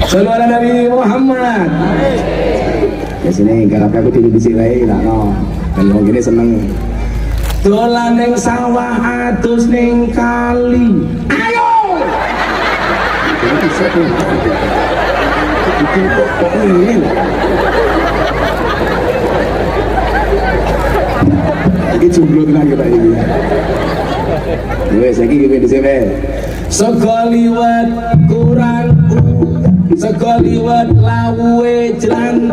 Sallu ala Nabi Muhammad. Ya sini garap aku tidur di sini lah no. Dan wong gini seneng. Dolan ning sawah atus ning kali. Ayo. Iki jomblo tenan kita iki. Wes iki iki di sini. Sekaliwat kurang sekaliwat lawe jlan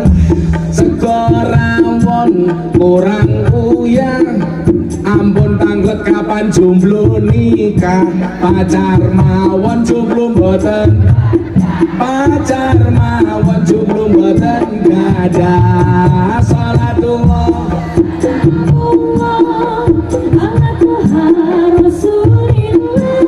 sekoramon kurang uyang ampun tanglet kapan jomblo nikah pacar mawon jomblo mboten pacar mawon jomblo mboten gadah salatullah ala Tuhan Rasulillah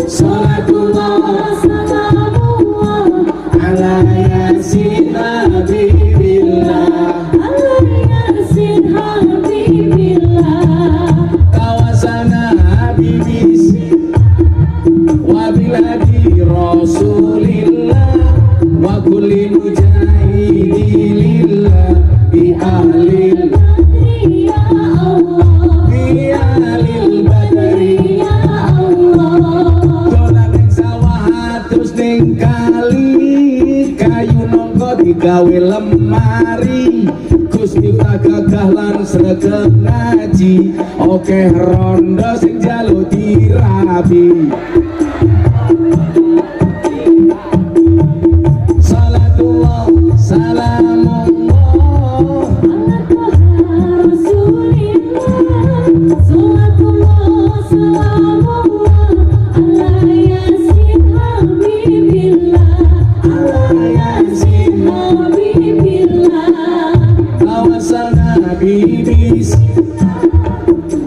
salatullah salamullah ala yasin habibillah ala yasin habibillah kawasana habibis wabiladi rasulillah wa kulli mujahidilillah bi ahlil ya Allah bi ahlil badri ya Allah dolan ning sawah atus ning kali kayu nongko digawe lemari Gusti gagah lan sregep ngaji oke rondo sing jalu dirabi salatullah salamullah ala Tuhan Rasulillah salatullah salamullah ala yasin habibillah ala yasin habibillah kawasan habibis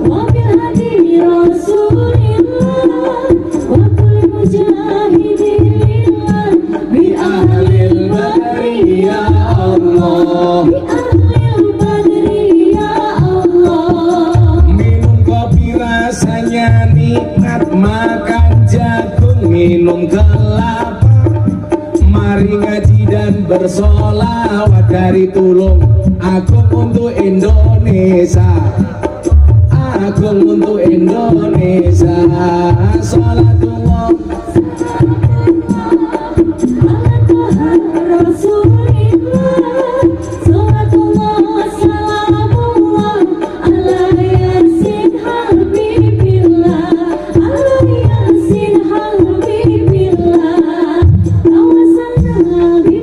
wabil hadi rasulillah wa kulli mujahidillah bi ahlil badri ya Allah bi ahlil badri ya Allah minum kopi rasanya nikmat makan jagung minum kelapa mari ngaji dan bersolawat dari Tulung Agung untuk Indonesia Agung untuk Indonesia salatullah ala Tuhan Rasulillah salatullah salamullah ala yasin habibillah ala yasin habibillah kawasan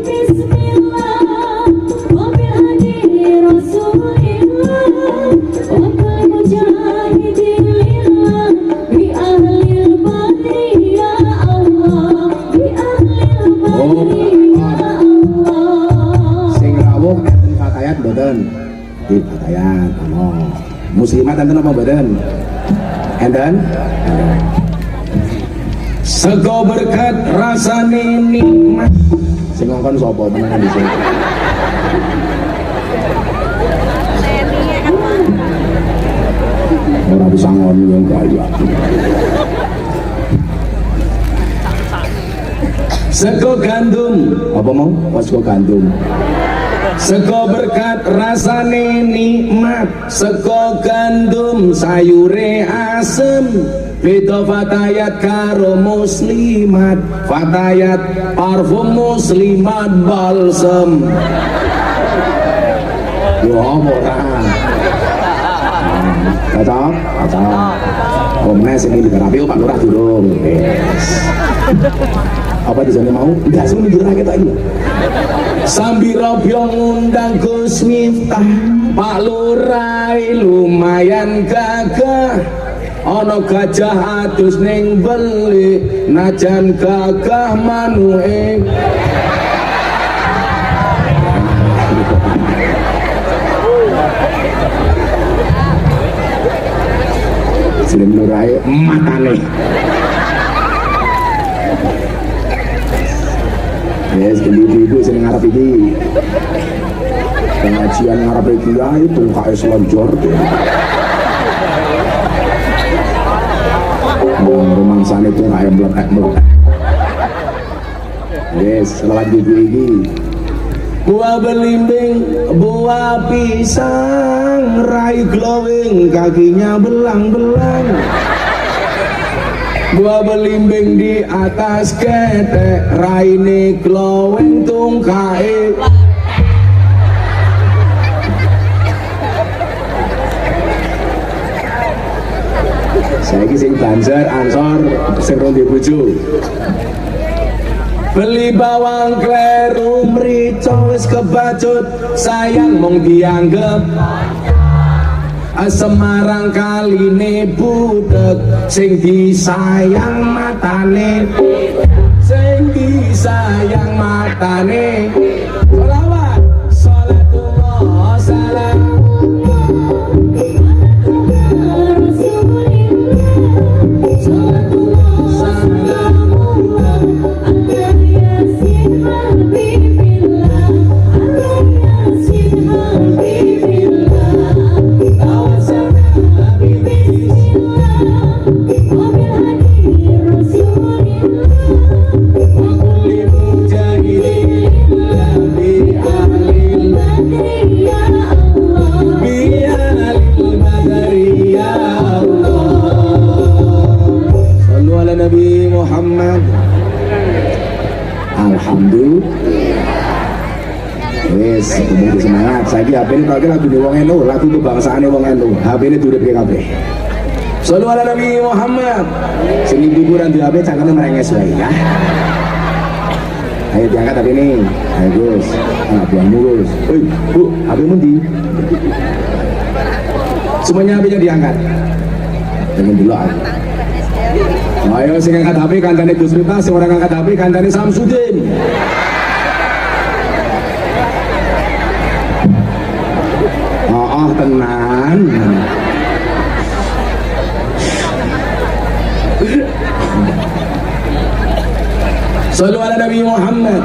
bismillah wabil hadi rasulillah wa kulli mujahidillah bi ahlil badri ya Muslimat enten apa mboten? Enten? Sego berkat rasane nikmat. Sing ngongkon sapa menengan dhisik? Ora bisa ngoni yang kaya. Sego gandum, apa mau? Oh, sego gandum. Sego berkat rasane nikmat, sego gandum sayure asem. Beda fatayat karo muslimat, fatayat parfum muslimat balsem. Yo apa ta? Cocok? Cocok. Komnes ini digarapi Pak Lurah durung. Apa di sana mau? Enggak sih menunjukkan kita ini. Sambil robyong ngundang Gus Miftah, Pak Lurah lumayan gagah. Ono gajah atus ning beli, najan gagah manuke. Sering lurai matane. Yes, ibu-ibu sering ngarep iki. Pengajian ngarep iki ya itu kayak selonjor. Rumah sana itu kayak meletak. Yes, selawat ibu iki. Buah belimbing, buah pisang, rai glowing, kakinya belang-belang. Buah belimbing di atas ketek, raine glowing tungkae. Saiki sing Banjar Ansor sing rondi bojo. Beli bawang kleru mrica wis kebacut, sayang mung dianggep Semarang kaline budek, sing disayang matane, sing disayang matane. Sholawat sholatullah salam Nabi Muhammad. Alhamdulillah. Wes, kudu semangat. Saiki HP ini tak lagu wong enu, lagu kebangsaane wong enu. HP ini durip kabeh. Shallu ala Nabi Muhammad. Sing liburan di HP cangkeme merenges wae ya. Ayo diangkat HP ini. Ayo Gus. Anak buahmu Gus. Oi, Bu, HP mu ndi? Semuanya HP-nya diangkat. Jangan dulu aku. Ayo sing angkat HP kandhane Gus Miftah, sing ora angkat HP kandhane Samsudin. Oh, tenan. Shallu ala Nabi Muhammad.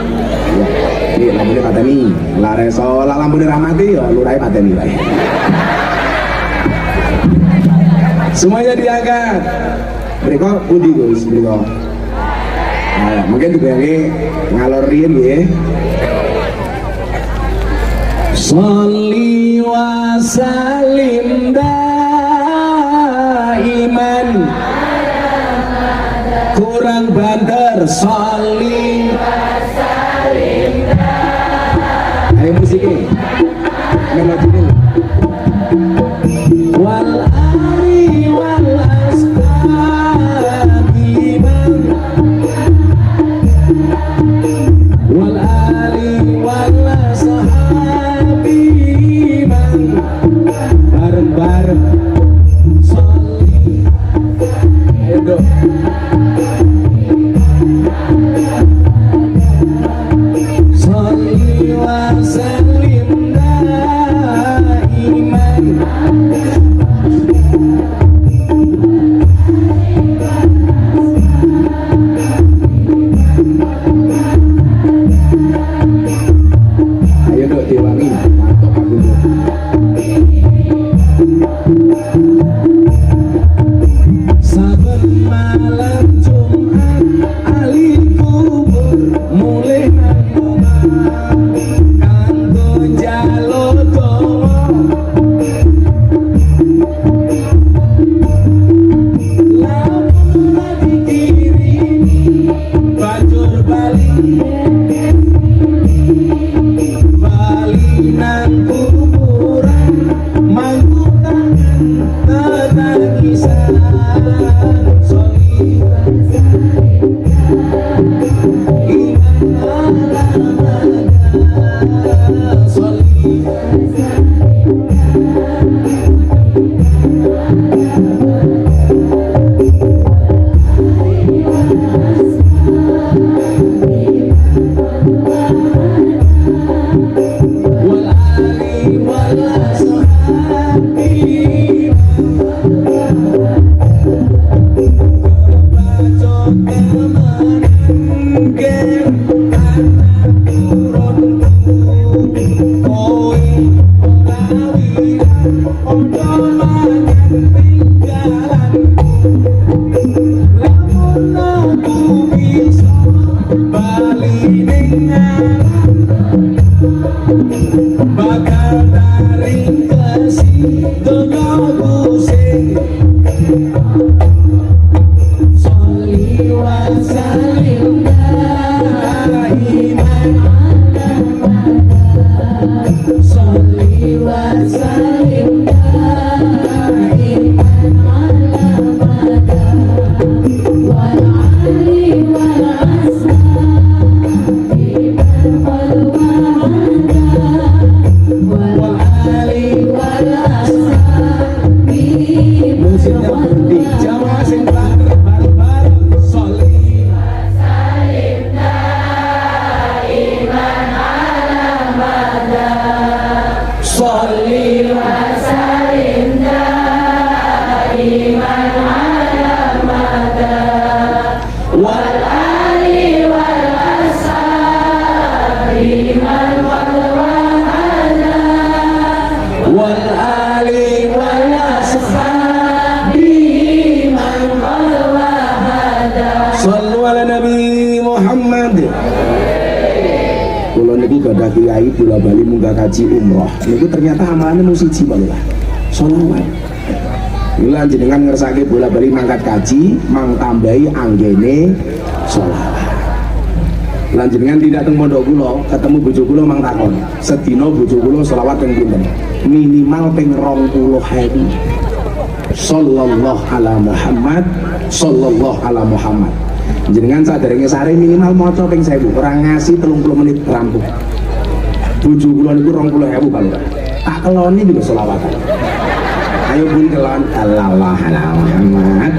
Iki lampune pateni, lare salat lampune rahmati ya lurahe pateni wae. Semuanya diangkat. Mereka pundi Gus, mereka. Nah, mungkin dibayangke ngalor riyen nggih. Sholli wa sallim daiman. Kurang banter sholli wa sallim daiman. Ayo musiknya. Melodine. Wal ali wal Sholli wa sallim Ayo dok diwangi, mantap aku dok. Saben malam Jumat ahli kubur mulai nanggungan kanggo njaluk donga. Lamun lagi kirimi banjur bali nang kuburan mangku tangan tetangisan soliman iman alamaga soliman bakal taring kasih donya pusing sholli wa sallim daiman sholli wa sallim daiman wal ali wal ashabi musiknya berhenti jamaah sing bareng-bareng sholli salim daiman ala mada sholli wa salim daiman ala mada wal ali wal ashabi man wal wahada wal ali wal ashabi man wal wahada sallu ala nabi Muhammad. Kula niku gadah kiai bola bali munggah kaji umroh niku ternyata amalane mung siji Pak Lurah, sholawat. Mila jenengan ngersake bola bali mangkat kaji mang tambahi anggene sholawat. Lan jenengan tidak teng pondok kula ketemu bojo kula mang takon sedina bojo kula sholawat ping pinten, minimal ping 20.000 sallallahu ala Muhammad sallallahu ala Muhammad. Jenengan saderenge sare minimal maca ping 1000, ora ngasih 30 menit rampung. Bojo kula niku 20.000 Pak Lurah. Tak keloni niku sholawatan. Ayo bun kelon Allah ala Muhammad.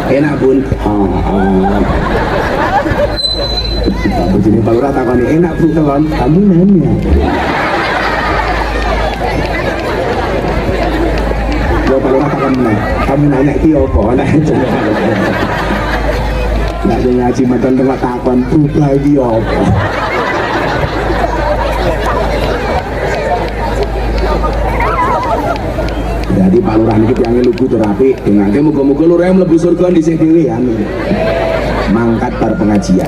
Enak bun. Pak bojone Pak Lurah takoni enak bu kelon, kamu nanya. Yo Pak Lurah takon kamu nanya iki opo? Nek ngaji matan tempat takon berubah iki opo? Jadi Pak Lurah niki tiyang lugu terapi dengan muga-muga lurah mlebu surga dhisik dhewe amin. Mangkat bar pengajian.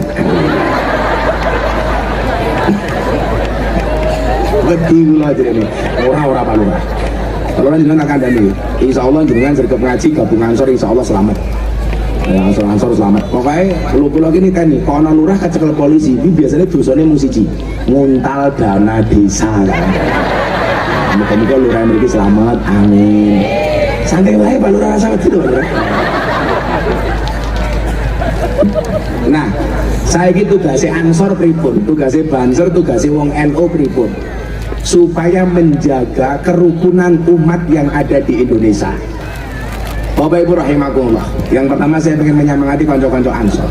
Wedi kula jenenge. Ora Pak Lurah. Pak Lurah jenengan akan kandhani. Insyaallah jenengan sregep ngaji gabung ansor insyaallah selamat. Ya ansor selamat. Pokoke kula iki niteni kono lurah kecekel polisi iki biasanya dosane mung siji. Nguntal dana desa. Muga-muga lurah mriki selamat, amin. Santai wae Pak Lurah rasa wedi to, Pak Lurah. Nah, saiki tugasé ansor pripun? Tugasé banser, tugasé wong NU pripun? Supaya menjaga kerukunan umat yang ada di Indonesia. Bapak Ibu rahimakumullah. Yang pertama saya ingin menyemangati kanca-kanca ansor.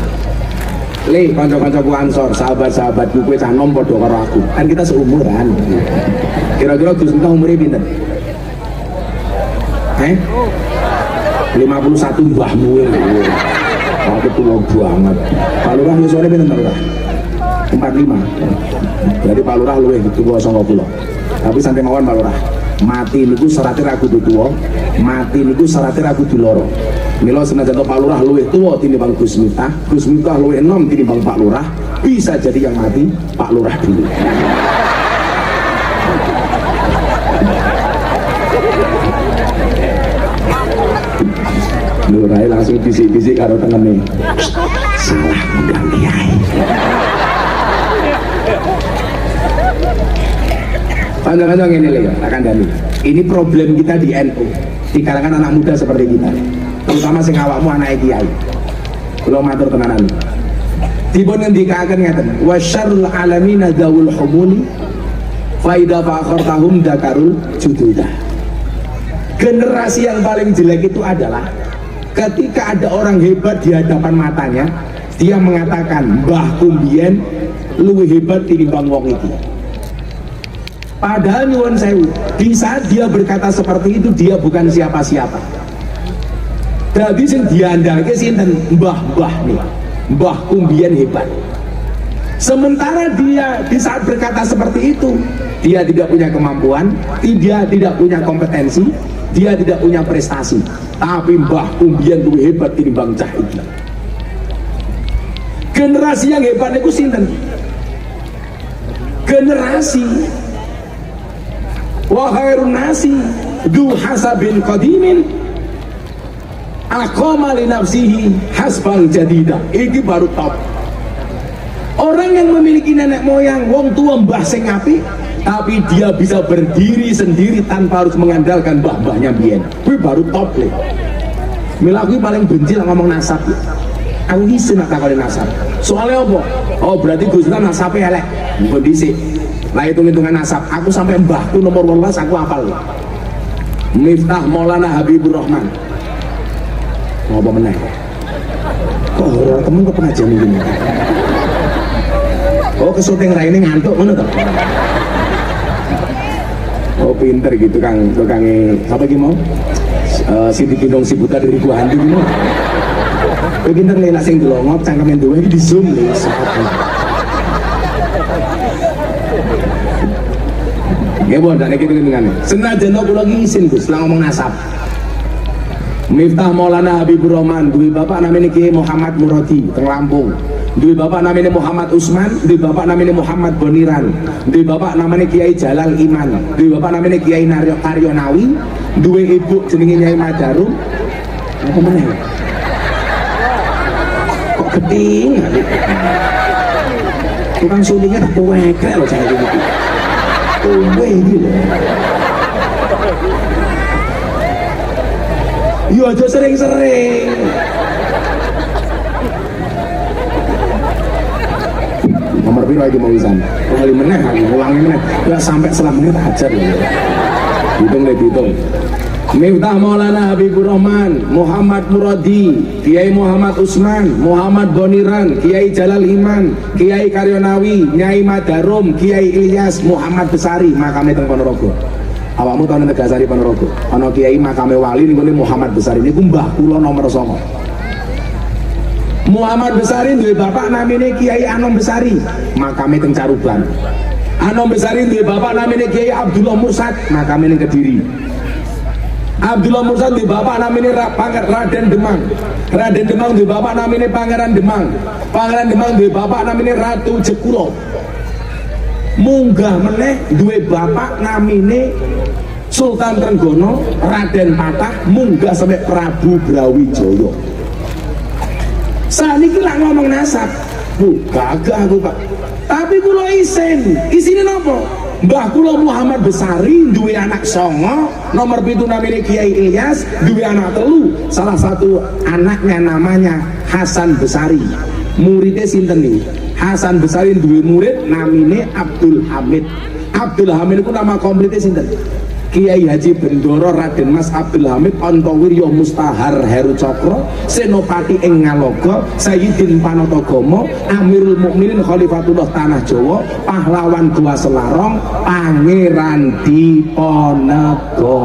Le, kanca-kancaku ansor, sahabat-sahabatku kowe cah nom padha karo aku. Kan kita seumuran. Kira-kira Gus Miftah umure pinten? 51 mbahmu. Aku tua banget. Pak Lurah yuswane pinten Pak Lurah? 45. Berarti Pak Lurah luwih tua saka kula. Tapi santai mawon Pak Lurah. Mati niku syaratnya ra kudu tuwa, mati niku syaratnya ra kudu lara. Mila senajan Pak Lurah luwih tuwa tinimbang Gus Miftah, Gus Miftah luwih enom tinimbang Pak Lurah, bisa jadi yang mati Pak Lurah dulu. Lurah langsung bisik-bisik karo tengene. Salah undang kiai. Panjang-panjang ini lho, tak kandhani. Ini problem kita di NU, di kalangan anak muda seperti kita, terutama sing awakmu anak kiai. Kula matur tenanan. Dipun ngendikaken ngeten, wa syarrul alamin dzawul humuli fa idza fa'akhartahum dakarul jududa. Generasi yang paling jelek itu adalah ketika ada orang hebat di hadapan matanya, dia mengatakan mbah kumbien luwih hebat tinimbang wong iki. Padahal nyuwun sewu, di saat dia berkata seperti itu dia bukan siapa-siapa. Jadi sing diandalke sinten? Mbah-mbah nih. Mbah kumbien hebat. Sementara dia di saat berkata seperti itu, dia tidak punya kemampuan, dia tidak punya kompetensi, dia tidak punya prestasi. Tapi mbah kumbien lebih hebat tinimbang cah iki. Generasi yang hebat itu sinten? Generasi wa khairun nasi du hasabin qadimin aqama li nafsihi hasban jadida. Ini baru top. Orang yang memiliki nenek moyang wong tua mbah sing apik, tapi dia bisa berdiri sendiri tanpa harus mengandalkan mbah-mbahnya biyen. Kuwi baru top le. Mila kuwi paling benci lah ngomong nasab. Aku isin nak takoni nasab. Soalnya apa? Oh berarti Gus Miftah nasabe elek. Mbok dhisik. Lah hitung-hitungan nasab, aku sampai mbahku nomor 12 aku hafal. Miftah Maulana Habibur Rahman. Apa meneh? Kok ora temen kok pengajian ini? Oh kesuting raine ngantuk ngono to. Oh pinter gitu Kang, tukange apa iki mau? Siti Gendong si buta dari gua hantu gitu. Kowe pinter lek sing delongok cangkemen duwe iki di zoom lho. Ya boh, dan iki dengan senajan kula iki isin Gus, lah ngomong nasab. Miftah Maulana Habibur Rahman, duwe bapak namanya Kiai Muhammad Muradi teng Lampung. Duwe bapak namanya Muhammad Usman, duwe bapak namanya Muhammad Boniran, duwe bapak namanya Kiai Jalal Iman, duwe bapak namanya Kiai Karyonawi, duwe ibu jenenge Nyai Madarum. Apa meneh? Kok geding? Tukang sulingnya tak pewek lho saya iki. Kowe iki lho. Yo aja sering-sering. Nomor piro iki mau wisan? Kali meneh aku ulangi meneh. Ya sampai selamanya tak ajar lho. Hitung le dihitung. Miftah Maulana Habibur Rahman, Muhammad Muradi, Kiai Muhammad Usman, Muhammad Boniran, Kiai Jalal Iman, Kiai Karyonawi, Nyai Madarum, Kiai Ilyas, Muhammad Besari, makamnya teng Ponorogo. Awakmu tau nang Tegasari Ponorogo. Ana kiai makame wali niku Muhammad Besari niku mbah kula nomor 9. Muhammad Besari duwe bapak namine Kiai Anom Besari, makame teng Caruban. Anom Besari duwe bapak namine Kiai Abdullah Mursad, makame ning Kediri. Abdullah Mursad duwe bapak namine Raden Demang. Raden Demang duwe bapak namine Pangeran Demang. Pangeran Demang duwe bapak namine Ratu Jekulo. Munggah meneh duwe bapak namine Sultan Trenggono, Raden Patah, munggah sampai Prabu Brawijaya. Saniki lak ngomong nasab, bu gagah aku Pak. Tapi kula isine napa? Mbah kula Muhammad Besari duwe anak 9, nomor 7 namanya Kiai Ilyas, duwe anak 3. Salah satu anaknya namanya Hasan Besari. Muridnya sinten nih? Hasan Besari duwe murid namine Abdul Hamid. Abdul Hamid itu nama komplitnya sinten? Kiai Haji Bendoro Raden Mas Abdul Hamid Antawirya Mustahar Heru Cokro Senopati ing Ngaloga Sayyidin Panatagomo Amirul Mukminin Khalifatullah Tanah Jawa Pahlawan Gua Selarong Pangeran Diponegoro.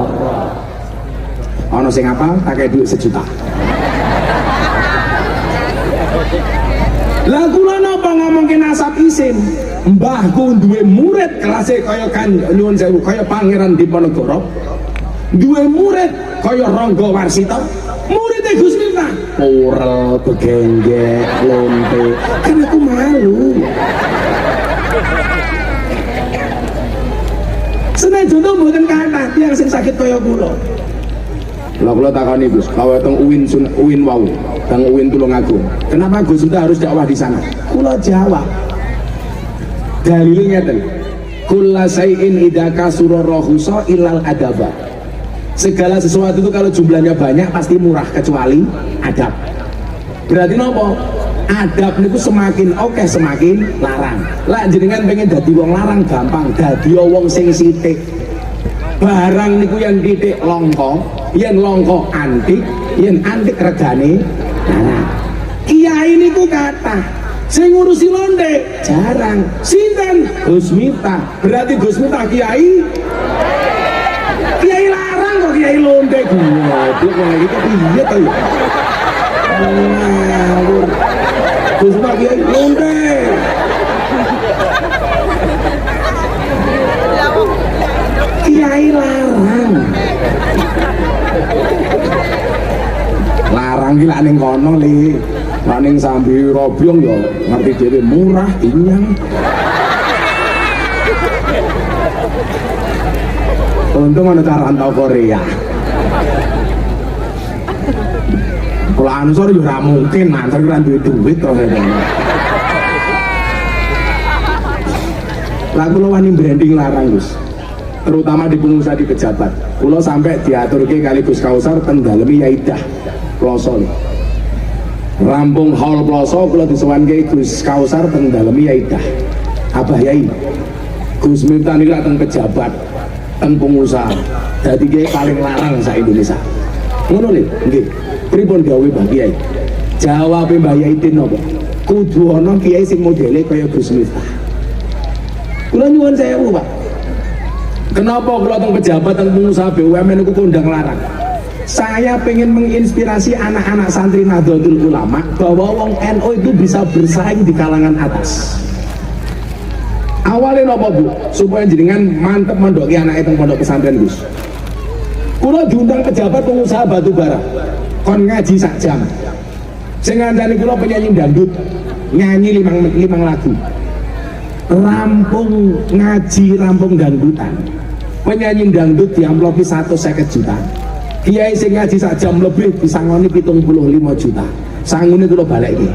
Ana sing apa? Pakai duit 1 juta. Lah kula napa ngomongke nasab isim? Mbahku duwe murid kelasé kaya kan nyuwun sewu kaya Pangeran Diponegoro. Duwe murid kaya Rangga Warsita. Muridé Gus Miftah purel begenggek lonte. Kan aku malu. Senajan to mboten kathah tiyang sing sakit kaya kula. Lah kula takoni Gus, kawe teng UIN wau, teng UIN Tulungagung. Kenapa Gus Miftah harus dakwah di sana? Kula jawab. Dalile ngeten. Kulla syai'in idza kasura rahusa ilal adaba. Segala sesuatu itu kalau jumlahnya banyak pasti murah kecuali adab. Berarti nopo? Adab niku semakin oke semakin larang. Lah jenengan pengen dadi wong larang gampang, dadi wong sing sithik. Barang niku yang titik longko, yen longko antik, yen antik regane larang. Kiai niku kathah, sing ngurusi londe jarang. Sinten? Gus Miftah. Berarti Gus Miftah kiai. Kiai larang kok kiai londe goblok kok iki piye to ya? Ngawur. Gus Miftah kiai londe. Kiai larang. Larang ki lak ning kono li. Lak ning Sambi Robyong ya ngerti dhewe murah inyang. Untung ana cara rantau Korea. Kalau ansor ya ora mungkin, ansor ora duwe duit kok. Lah kula wani branding larang, Gus. Terutama di pengusaha di pejabat. Kula sampai diaturke kali Gus Kausar teng dalem Yaidah Ploso. Rampung Hall Ploso kula disuwanke Gus Kausar teng dalem Yaidah. Abah Yai. Gus Miftah niku teng pejabat, teng pengusaha. Dadi kiai paling larang sak Indonesia. Ngono lho, nggih. Pripun gawe Mbah Kiai? Jawabe Mbah Yai napa? Kudu ana kiai sing modele kaya Gus Miftah. Kula nyuwun sewu, Pak. Kenapa kula teng pejabat teng pengusaha BUMN niku kondang larang? Saya pengen menginspirasi anak-anak santri Nahdlatul Ulama bahwa wong NU itu bisa bersaing di kalangan atas. Awalnya napa Bu? Supaya jenengan mantep mondoki anak itu pondok pesantren Gus. Kula diundang pejabat pengusaha batu bara. Kon ngaji sak jam. Sing ngandani kula penyanyi dangdut, nyanyi limang lagu. Rampung ngaji, rampung dangdutan. Penyanyi dangdut diamplopi 150 juta. Kiai sing ngaji sak jam lebih disangoni 75 juta. Sangune kula balik iki.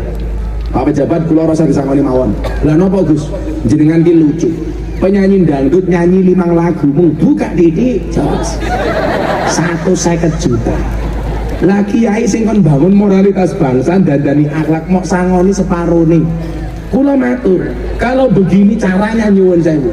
Pak pejabat kula rasa disangoni mawon. Lah napa Gus? Jenengan ki lucu. Penyanyi dangdut nyanyi 5 lagu mung buka titik jos. 150 juta. Lah kiai sing kon bangun moralitas bangsa dandani akhlak mok sangoni separone. Kula matur, kalau begini caranya nyuwun sewu.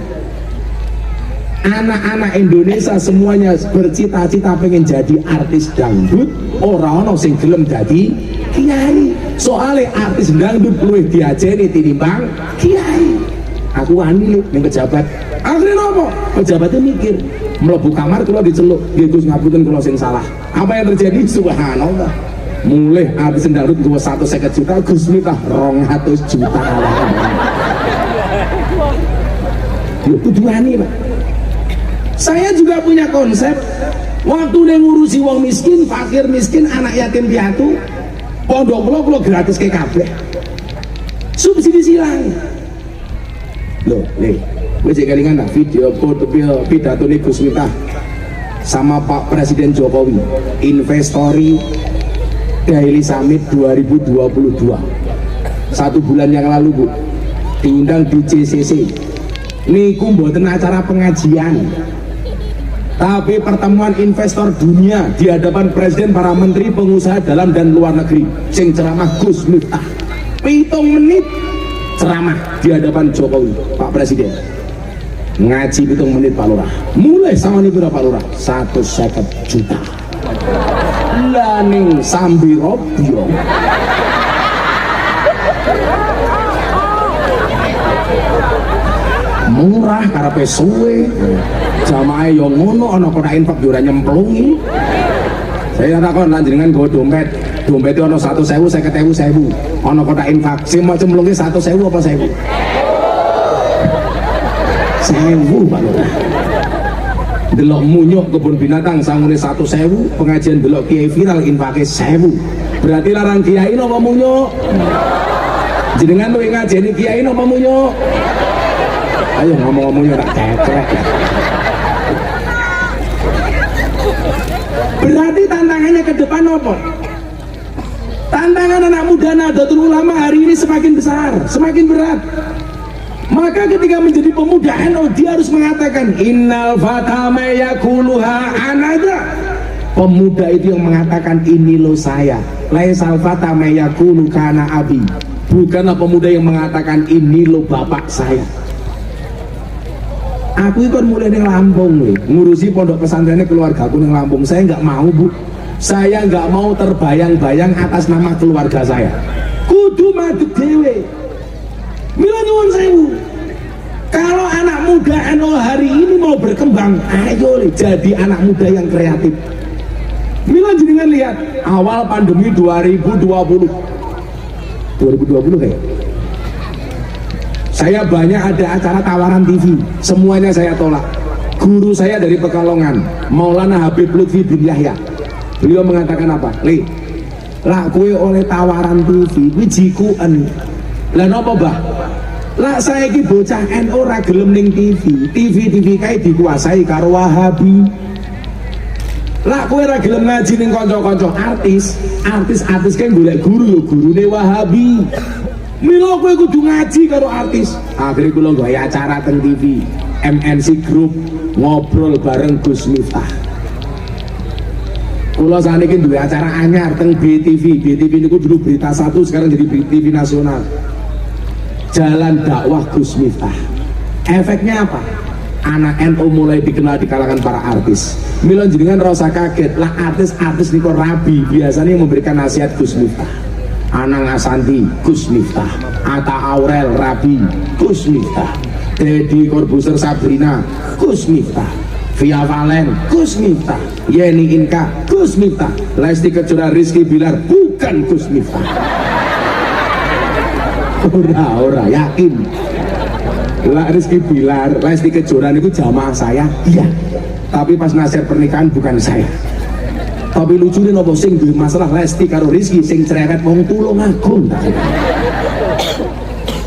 Anak-anak Indonesia semuanya bercita-cita pengen jadi artis dangdut, ora ono sing gelem dadi kiai. Soalnya artis dangdut luwih diajeni tinimbang kiai. Aku wani ning pejabat. Akhirnya nopo? Pejabatnya mikir, mlebu kamar kula diceluk, nggih Gus ngapunten kula sing salah. Apa yang terjadi? Subhanallah. Mulai artis dangdut gua 150 juta, Gus Miftah 200 juta. Yo kudu wani, Pak. Saya juga punya konsep. Waktu dia ngurusi wong miskin, fakir miskin, anak yatim piatu, pondok kula gratis ke kabeh. Subsidi silang. Loh, nih, wis kelingan tak video pidato Gus Miftah sama Pak Presiden Jokowi, Investori Daily Summit 2022. 1 bulan yang lalu, Bu, diundang di JCC. Niku mboten acara pengajian, tapi pertemuan investor dunia di hadapan presiden, para menteri, pengusaha dalam dan luar negeri. Sing ceramah Gus Miftah 7 menit ceramah di hadapan Jokowi, Pak Presiden. Ngaji 7 menit Pak Lurah. Mulai sama nih berapa Lurah? 150 juta. Laning Sambi Robyong. Murah karepe suwe. Jamaah yo ngono ana kok infak yo ora nyemplungi. Saya takon lan jenengan nggo dompet. Dompete ana 100.000, 50.000. ana kotak infak sing mau cemplungke 100.000 apa 1.000? 1.000 Pak Lurah. Delok munyuk kebun binatang sangune 100.000, pengajian delok kiai viral infake 1.000. Berarti larang kiai napa munyuk? Jenengan luwih ngajeni kiai napa munyuk? Ayo ngomong-ngomongnya tak kekrek. Berarti tantangannya ke depan apa? Tantangan anak muda Nahdlatul Ulama hari ini semakin besar, semakin berat. Maka ketika menjadi pemuda NU dia harus mengatakan innal fata may yaquluha anada. Pemuda itu yang mengatakan ini lo saya. Laisal fata may yaqulu kana abi. Bukanlah pemuda yang mengatakan ini lo bapak saya. Aku itu kan mulai di Lampung nih, ngurusi pondok pesantrennya keluarga aku di Lampung. Saya nggak mau Bu, saya nggak mau terbayang-bayang atas nama keluarga saya. Kudu madeg dewe. Mila nyuwun sewu. Kalau anak muda NU hari ini mau berkembang, ayo jadi anak muda yang kreatif. Mila jenengan lihat awal pandemi 2020 kayak. Saya banyak ada acara tawaran TV, semuanya saya tolak. Guru saya dari Pekalongan, Maulana Habib Lutfi bin Yahya, beliau mengatakan apa? Le, lah kue oleh tawaran TV, kuwi jikuan. Lah napa bah? Lah saiki bocah NU ora gelem ning TV kae dikuasai karo Wahabi. Lah kowe ora gelem ngaji ning kanca-kanca artis kae golek guru yo gurune Wahabi. Mila kowe kudu ngaji karo artis. Akhire kula gawe acara teng TV, MNC Group ngobrol bareng Gus Miftah. Kula saniki duwe acara anyar teng BTV. BTV niku dulu Berita 1, sekarang jadi BTV Nasional. Jalan dakwah Gus Miftah. Efeknya apa? Anak NU mulai dikenal di kalangan para artis. Mila jenengan rasa kaget lah, artis-artis niku rabi biasanya memberikan nasihat Gus Miftah. Anang Asanti, Gus Miftah. Atta Aurel, Rabi, Gus Miftah. Deddy Corbuzier, Sabrina, Gus Miftah. Via Valen, Gus Miftah. Yeni Inka, Gus Miftah. Lesti Kejora, Rizky Bilar, bukan Gus Miftah. Ora yakin. Lah Rizky Bilar, Lesti Kejora itu jamaah saya, iya. Tapi pas nasihat pernikahan bukan saya. Tapi lucunya nopo sing duwe masalah Lesti karo Rizky sing cerewet wong Tulungagung.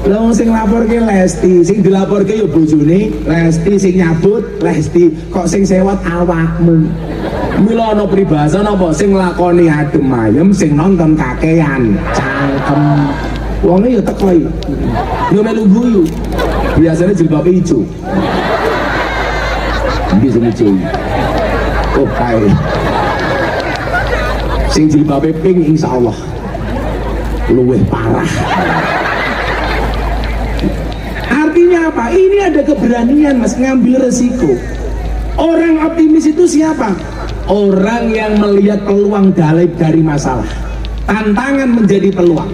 Lah wong sing laporke Lesti, sing dilaporke ya bojone Lesti, sing nyabut Lesti, kok sing sewot awakmu. Mila ana pribahasa napa sing lakoni adem ayem, sing nonton kakean cangkem. Wonge ya teko iki. Yo melu guyu. Biasanya jilbabe ijo. Bisa ijo. Oh kae. Sing jilbabe pink insyaallah luwih parah. Artinya apa? Ini ada keberanian Mas, ngambil resiko. Orang optimis itu siapa? Orang yang melihat peluang dari masalah. Tantangan menjadi peluang.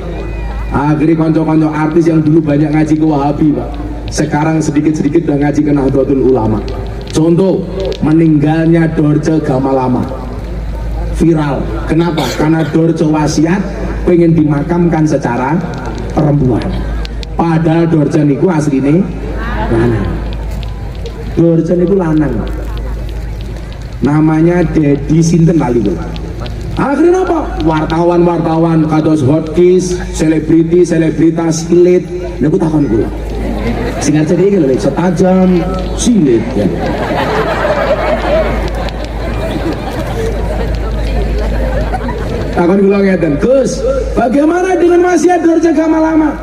Akhirnya konco-konco artis yang dulu banyak ngaji ke Wahabi Pak, sekarang sedikit-sedikit udah ngaji ke Nahdlatul Ulama. Contoh, meninggalnya Dorce Gamalama viral. Kenapa? Karena Dorce wasiat pengen dimakamkan secara perempuan. Padahal Dorce niku asline lanang. Dorce niku lanang. Namanya Dedi sinten lali kok. Akhirnya apa? Wartawan kados hotcase, selebritas silit. Niku takon kula. Singkat cerita iki lho, setajam silit ya. Takon kula ngeten, Gus, bagaimana dengan wasiat Dorce Gamalama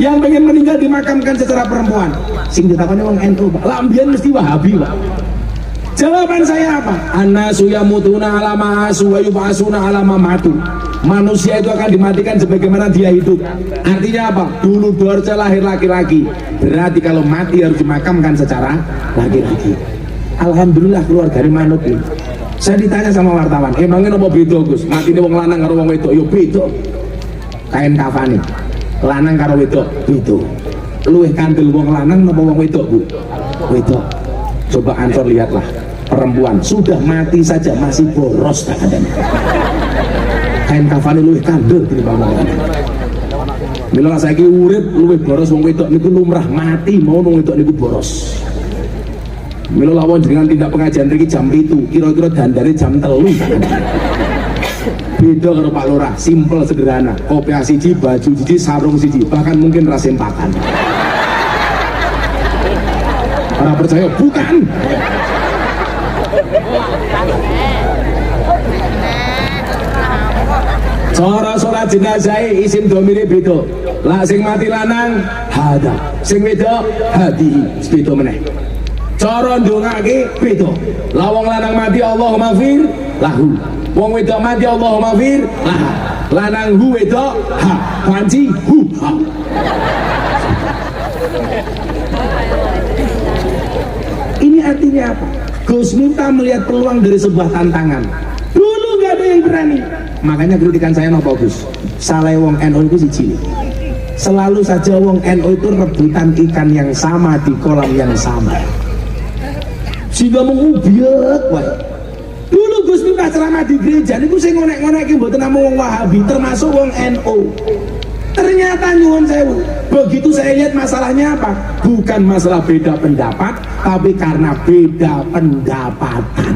yang pengen meninggal dimakamkan secara perempuan? Sing ditakoni wong NU, Pak. Lah mbiyen mesti Wahabi, Pak. Jawaban saya apa? Annasu yamutuna ala ma asu wa yub'asuna ala ma matu. Manusia itu akan dimatikan sebagaimana dia hidup. Artinya apa? Dulu Dorce lahir laki-laki, berarti kalau mati harus dimakamkan secara laki-laki. Alhamdulillah keluar dari manut ini. Saya ditanya sama wartawan, emangnya apa beda Gus? Mati ini wong lanang karo wong wedok? Yo beda. Kain kafane. Lanang karo wedok beda. Luwih kandel wong lanang napa wong wedok, Bu? Wedok. Coba ansor lihatlah. Perempuan sudah mati saja masih boros tak ada. Kain kafane luwih kandel dibanding lanang. Mila saiki urip luwih boros wong wedok niku lumrah, mati mau wong wedok niku boros. Mila lawon jenengan tindak pengajian mriki jam 7, kira-kira dandare jam 3. Beda karo Pak Lurah, simple sederhana. Kopiah siji, baju siji, sarung siji, bahkan mungkin rasempakan. Ora percaya bukan. Cara salat jenazah isim domire beda. Lah sing mati lanang hada, sing wedok hadihi, beda meneh. Cara ndongake beda. Lah wong lanang mati Allahumma fir lahu. Wong wedok mati Allahumma fir laha. Lanang hu wedok ha, panci hu ha. Ini artinya apa? Gus Miftah melihat peluang dari sebuah tantangan. Dulu gak ada yang berani. Makanya kritikan saya nopo Gus. Salah wong NU itu siji. Selalu saja wong NU itu rebutan ikan yang sama di kolam yang sama. Sehingga mengubiak wae. Dulu Gus Miftah ceramah di gereja niku sing ngonek-ngonek mboten namung wong Wahabi, termasuk wong NU. Ternyata nyuwun sewu, begitu saya lihat masalahnya apa? Bukan masalah beda pendapat, tapi karena beda pendapatan.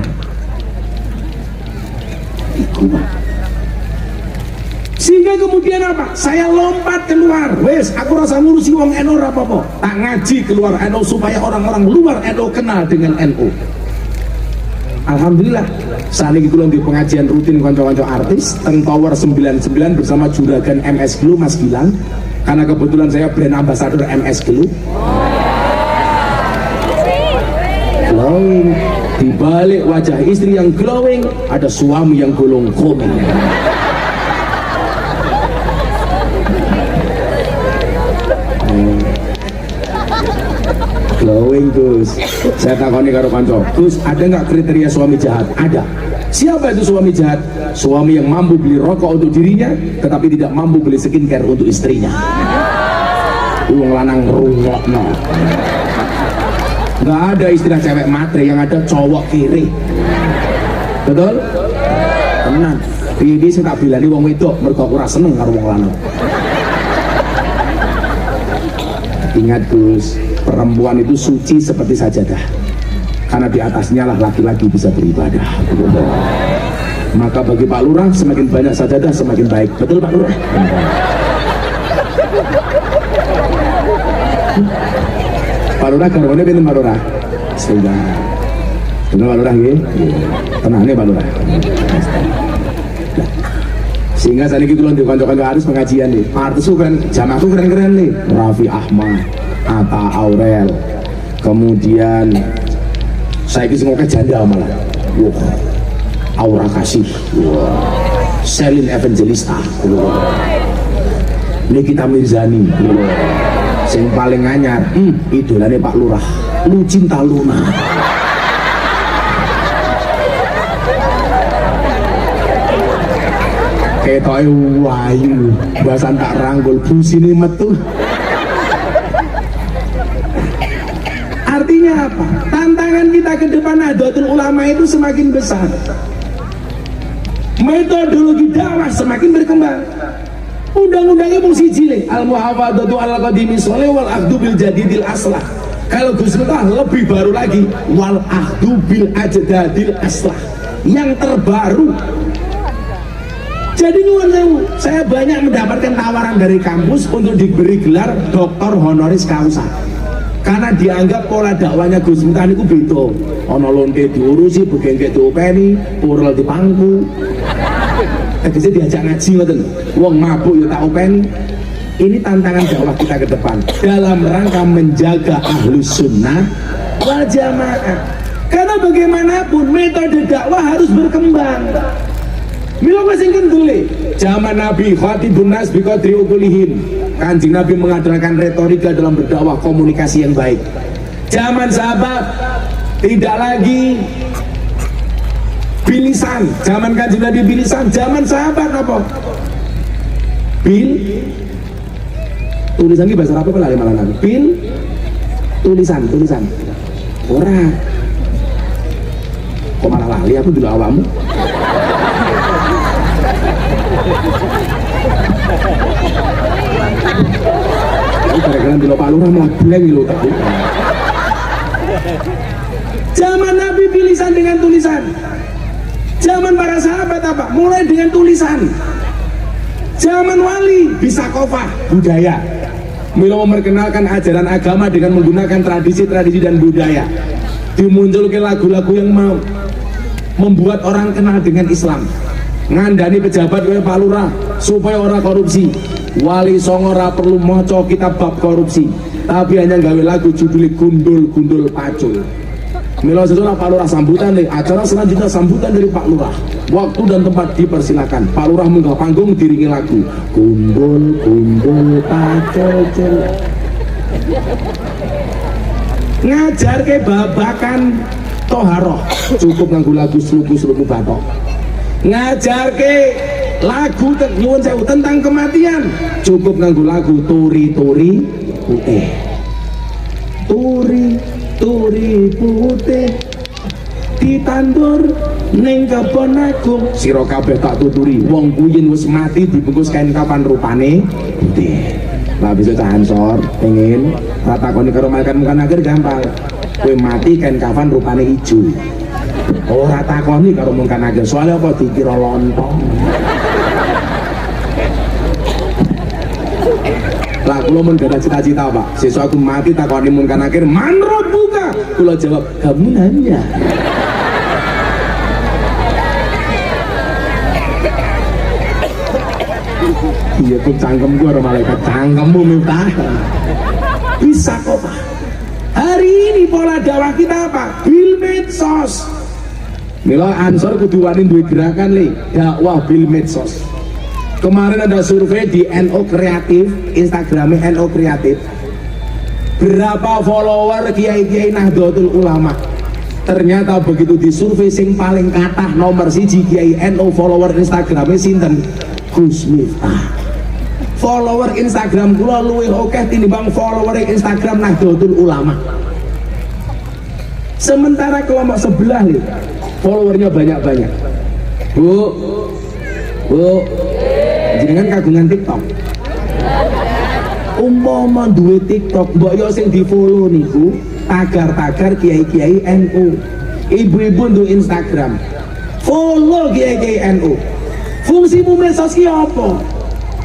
Sehingga kemudian apa? Saya lompat keluar. Wes, aku rasa ngurusi wong NU ora apa-apa. Tak ngaji keluar NU supaya orang-orang luar NU kenal dengan NU. Alhamdulillah, saat ini kula di pengajian rutin konco-konco artis teng Tower 99 bersama juragan MS Glue Mas Gilang. Karena kebetulan saya brand ambassador MS Glue. Glowing, di balik wajah istri yang glowing ada suami yang gulung komeng. Glowing Gus. Saya takoni karo kanca, Gus, ada nggak kriteria suami jahat? Ada. Siapa itu suami jahat? Suami yang mampu beli rokok untuk dirinya, tetapi tidak mampu beli skincare untuk istrinya. Wong lanang rungokno. Nggak ada istilah cewek matre, yang ada cowok kiri. Betul? Tenang. Ini saya tak bilani wong wedok, mergo ora seneng karo wong lanang. Ingat Gus, perempuan itu suci seperti sajadah, karena di atasnya lah laki-laki bisa beribadah. Maka bagi Pak Lurah, semakin banyak sajadah semakin baik. Betul Pak Lurah? Pak Lurah garwane pinten Pak Lurah? Sudah. Bener Pak Lurah nggih? Tenane Pak Lurah. Sehingga saat ini kita di kantor-kantor artis pengajian nih, artis itu kan jamaahku keren-keren nih, Raffi Ahmad, Atta Aurel, kemudian saya kisah ngomongnya janda malah, Aura Kasih, Selin Evangelista, Nikita Mirzani, yang paling anyar, idolanya Pak Lurah, Lu Cinta Luna. Ketoke wayu, bahasan tak rangkul busine metu. Artinya apa? Tantangan kita ke depan Nahdlatul Ulama itu semakin besar. Metodologi dakwah semakin berkembang. Undang-undangnya mung siji le, al-muhafadzatu ala qadimi sholih wal akhdu bil jadidil aslah. Kalau Gus Miftah lebih baru lagi, wal akhdu bil ajdadil aslah, yang terbaru. Jadi nyuwun, saya banyak mendapatkan tawaran dari kampus untuk diberi gelar doktor honoris causa, karena dianggap pola dakwanya Gus Miftah niku beda. Ana lonte diurusi, begengke diopeni, purel dipangku. Tegese diajak ngaji ngoten. Wong mabuk ya tak openi. Ini tantangan dakwah kita ke depan dalam rangka menjaga ahlus sunnah wal jamaah. Karena bagaimanapun metode dakwah harus berkembang. Mila masing kendele zaman Nabi khatibun nas bi qadri uqulihim. Kanjeng Nabi mengadakan retorika dalam berdakwah, komunikasi yang baik. Zaman sahabat tidak lagi bilisan, zaman Kanjeng Nabi bilisan, zaman sahabat apa? Tulisan ini bahasa apa lali malah Nabi? Tulisan. Ora. Kok malah lali aku dulu awamu? gara-gara delok Pak Lurah malah blank lho tak. Zaman Nabi tulisan dengan tulisan. Zaman para sahabat apa? Mulai dengan tulisan. Zaman wali bisa kofah budaya. Milo memperkenalkan ajaran agama dengan menggunakan tradisi-tradisi dan budaya. Dimunculkan lagu-lagu yang membuat orang kenal dengan Islam. Ngandani pejabat kayak Pak Lurah supaya orang korupsi. Wali Songo ora perlu maca kitab bab korupsi, tapi hanya gawe lagu judulnya Gundul-Gundul Pacul. Milo sesudah Pak Lurah sambutan nih, acara selanjutnya sambutan dari Pak Lurah. Waktu dan tempat dipersilakan. Pak Lurah munggah panggung diringi lagu Gundul-Gundul Pacul. Ngajar ke babakan toharoh cukup nganggo lagu sluku-sluku batok. Ngajar ke lagu nyuwun sewu tentang kematian cukup nganggo lagu turi-turi putih. Turi putih ditandur ning kebon agung. Sira kabeh tak tuturi wong kuyin wis mati dibungkus kain kapan rupane putih. Lah bisa cah ansor pengen takoni karo malaikat mungkin akhir gampang. Kowe mati kain kafan rupane ijo. Ora takoni karo mungkin akhir soalnya apa dikira lontong. Lah kula mun gada cita-cita Pak, sesuk aku mati takoni mungkin akhir manrot buka. Kula jawab kamu nanya. Iya pun cangkemku ada malaikat cangkemmu Miftah. Bisa kok Pak. Hari ini pola dakwah kita apa? Bil medsos. Mila ansor kudu wani duwe gerakan le dakwah bil medsos. Kemarin ada survei di NO Kreatif, Instagramnya NO Kreatif. Berapa follower kiai-kiai Nahdlatul Ulama? Ternyata begitu disurvei sing paling kathah nomor 1 kiai NO follower Instagramnya sinten? Gus Miftah. Follower Instagram kula luwih akeh tinimbang follower Instagram Nahdlatul Ulama. Sementara kelompok sebelah nih followernya banyak-banyak. Bu, jenengan kagungan TikTok. Umpama duwe TikTok, mbok yo sing di-follow niku tagar-tagar kiai-kiai NU. Ibu-ibu duwe Instagram. Follow kiai-kiai NU. Fungsimu medsos ki apa?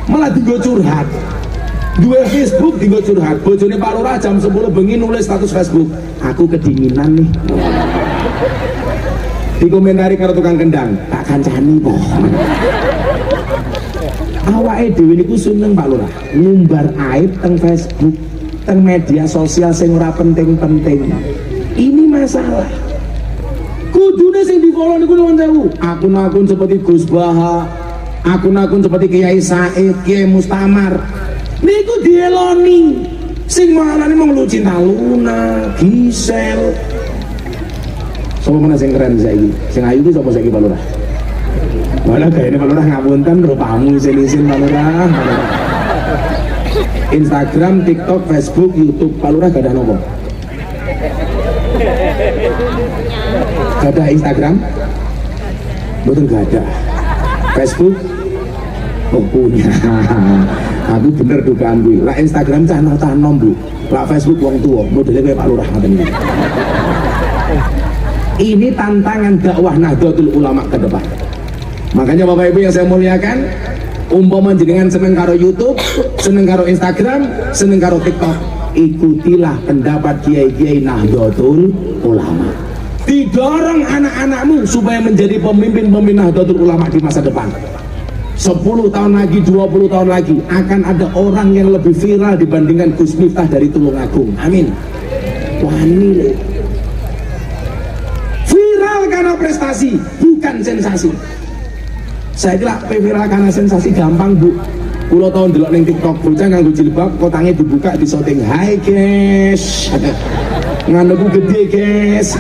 Malah dienggo curhat. Duwe Facebook dienggo curhat. Bojone Pak Lurah jam 10 bengi nulis status Facebook, aku kedinginan nih. Dikomentari karo tukang kendang, tak kancani kok. Awake dhewe niku seneng Pak Lurah ngumbar aib teng Facebook, teng media sosial sing ora penting-penting. Ini masalah. Kudune sing di-follow niku nuwun sewu. Akun-akun seperti Gus Baha, akun-akun seperti Kiai Said, Kiai Mustamar. Niku dieloni. Sing manane mung Lucinta Luna, Gisel. Sopo mana sing keren saiki? Sing ayu ku sapa saiki Pak Lurah? Walah gayane Pak Lurah ngapunten rupamu isin-isin Pak Lurah. Instagram, TikTok, Facebook, YouTube Pak Lurah gadah nopo? Gadah Instagram? Betul gadah. Facebook? Oh punya. Aku bener dugaan gue. Lah Instagram cah nom Bu. Lah Facebook wong tua. Modelnya kayak Pak Lurah ngoten iki. Ini tantangan dakwah Nahdlatul Ulama ke depan. Makanya Bapak Ibu yang saya muliakan, umpama jenengan seneng karo YouTube, seneng karo Instagram, seneng karo TikTok, ikutilah pendapat kiai-kiai Nahdlatul Ulama. Didorong anak-anakmu supaya menjadi pemimpin-pemimpin Nahdlatul Ulama di masa depan. 10 tahun lagi, 20 tahun lagi akan ada orang yang lebih viral dibandingkan Gus Miftah dari Tulungagung. Amin. Wah ini viral karena prestasi, bukan sensasi. Saya kira viral karena sensasi gampang Bu. Kulo tahun delok ning TikTok bocah nganggo jilbab, kotangnya dibuka di shooting. Hai guys. Ngandungku gede guys.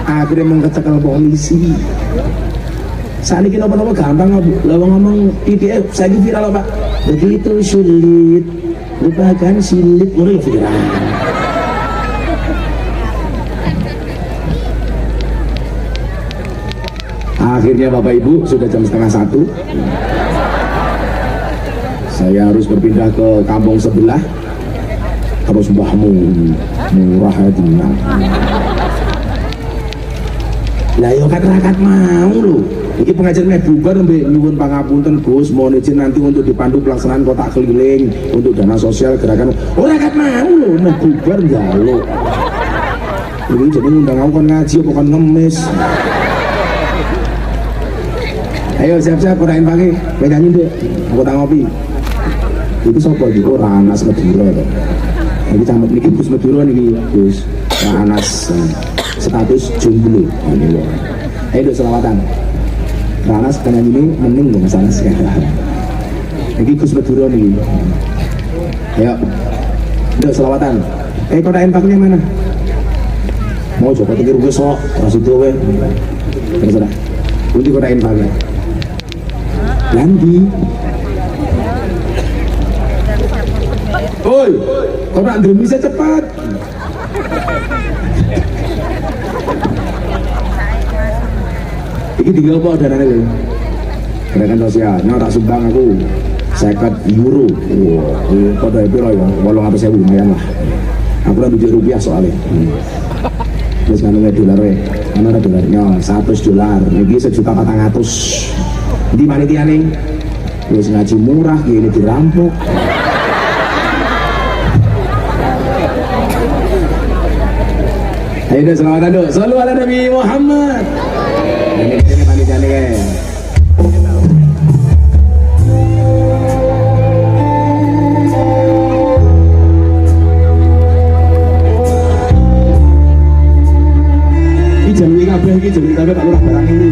Akhirnya mengecekel polisi. Saat ini apa-apa gampang Bu. Lah ngomong PDF saya viral Pak. Begitu sulit lupakan silit mulai viral. Akhirnya Bapak Ibu sudah jam 12:30. saya harus berpindah ke kampung sebelah. Terus mbahmu murah hatinya. Lah yo kan rakat mau lho. Iki pengajian bubar mbek nyuwun pangapunten Gus, mohon izin nanti untuk dipandu pelaksanaan kotak keliling untuk dana sosial gerakan. Ora kat mau lho, meh bubar njaluk. Iki jadi ngundang aku kon ngaji apa kon ngemis. Ayo siap-siap kotakin pagi, kowe nyanyi Dek. Aku tak ngopi. Itu sapa iki? Ora Anas Madura to. Iki camat niki Gus Madura niki, Gus. Anas status jomblo. Ayo Dek selawatan. Karena sekarang ini mending dong sana sekarang. Ini Gus Madura nih. Ayo, udah selawatan. Kota empaknya mana? Mau coba tinggi rugi sok, masuk tuh weh. Terserah. Nanti kota empaknya. Nanti. Oi, kota Indonesia cepat. Ini tiga apa dananya lho? Gerakan sosial, tak sumbang aku 50 euro. Wah, pada piro ya? 800.000 lumayan lah. Aku kan rupiah soalnya. Terus kan dolar we. Mana dolarnya? 100 dolar. Niki 1.400.000. Di panitia nih? Wis ngaji murah gini dirampok. Ayo selamat dulu. Selalu ada Nabi Muhammad. Ini panitia nih guys. Ini jamin kabeh iki jamin kabeh tak lurah barang ini.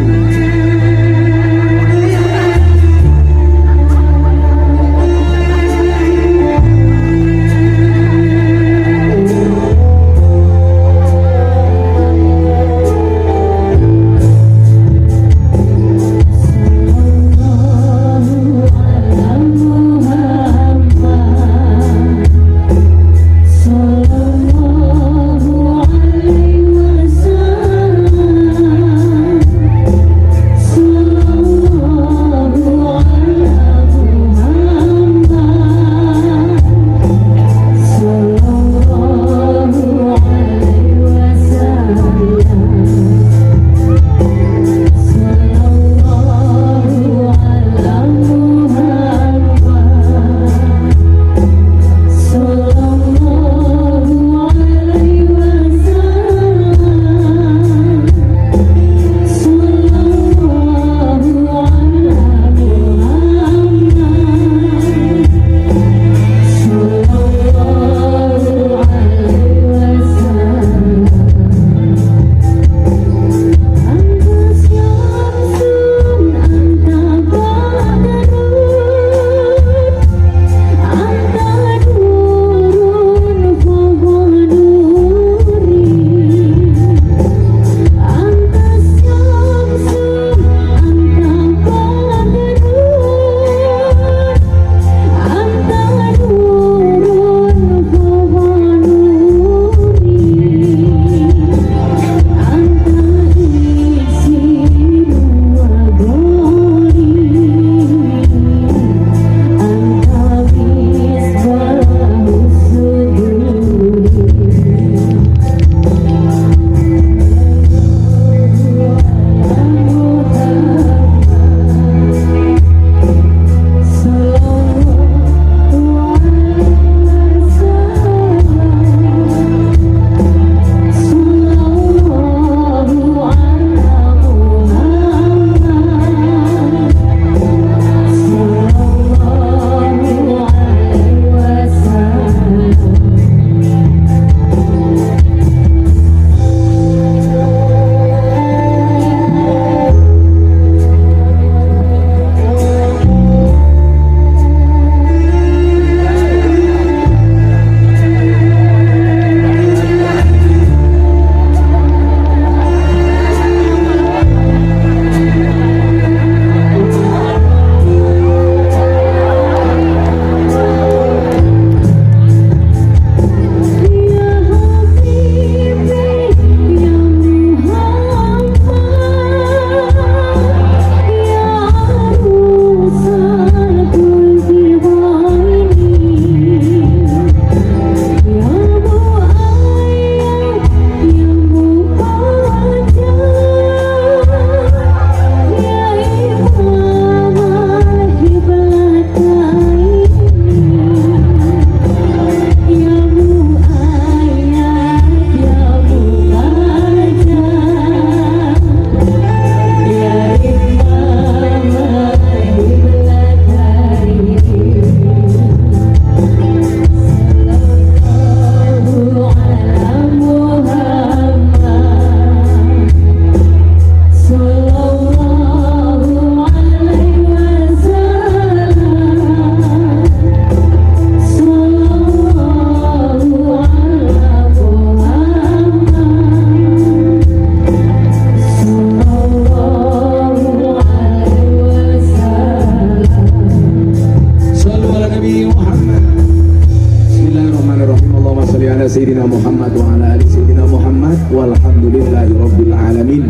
ala sayyidina Muhammad wa ala ali sayyidina Muhammad walhamdulillahi rabbil alamin.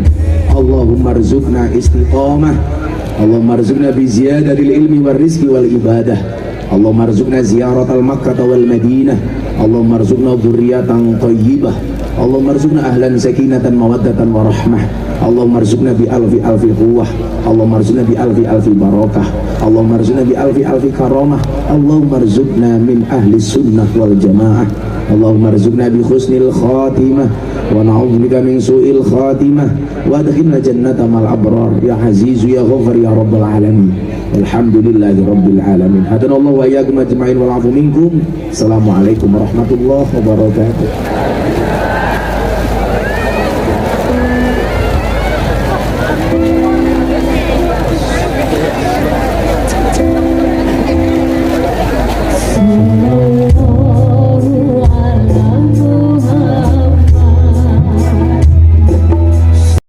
Allahumma rzuqna istiqamah, Allahumma rzuqna bi ziyadatil ilmi wal rizqi wal ibadah, Allahumma rzuqna ziyaratal Makkah wal Madinah, Allahumma rzuqna dzurriyyatan thayyibah, Allahumma rzuqna ahlan sakinatan mawaddatan wa rahmah, Allahumma rzuqna bi alfi alfi quwwah, Allahumma rzuqna bi alfi alfi barakah, Allahumma rzuqna bi alfi alfi karamah, Allahumma rzuqna min ahli sunnah wal jamaah, Allahumma rzuqna bi husnil khatimah wa na'udzubika min su'il khatimah wa adkhilna jannata mal abrar ya azizu ya ghafar ya rabbal alamin. Alhamdulillahi rabbil alamin. Hadanallahu wa iyyakum ajma'in wal 'afu minkum. Assalamualaikum warahmatullahi wabarakatuh.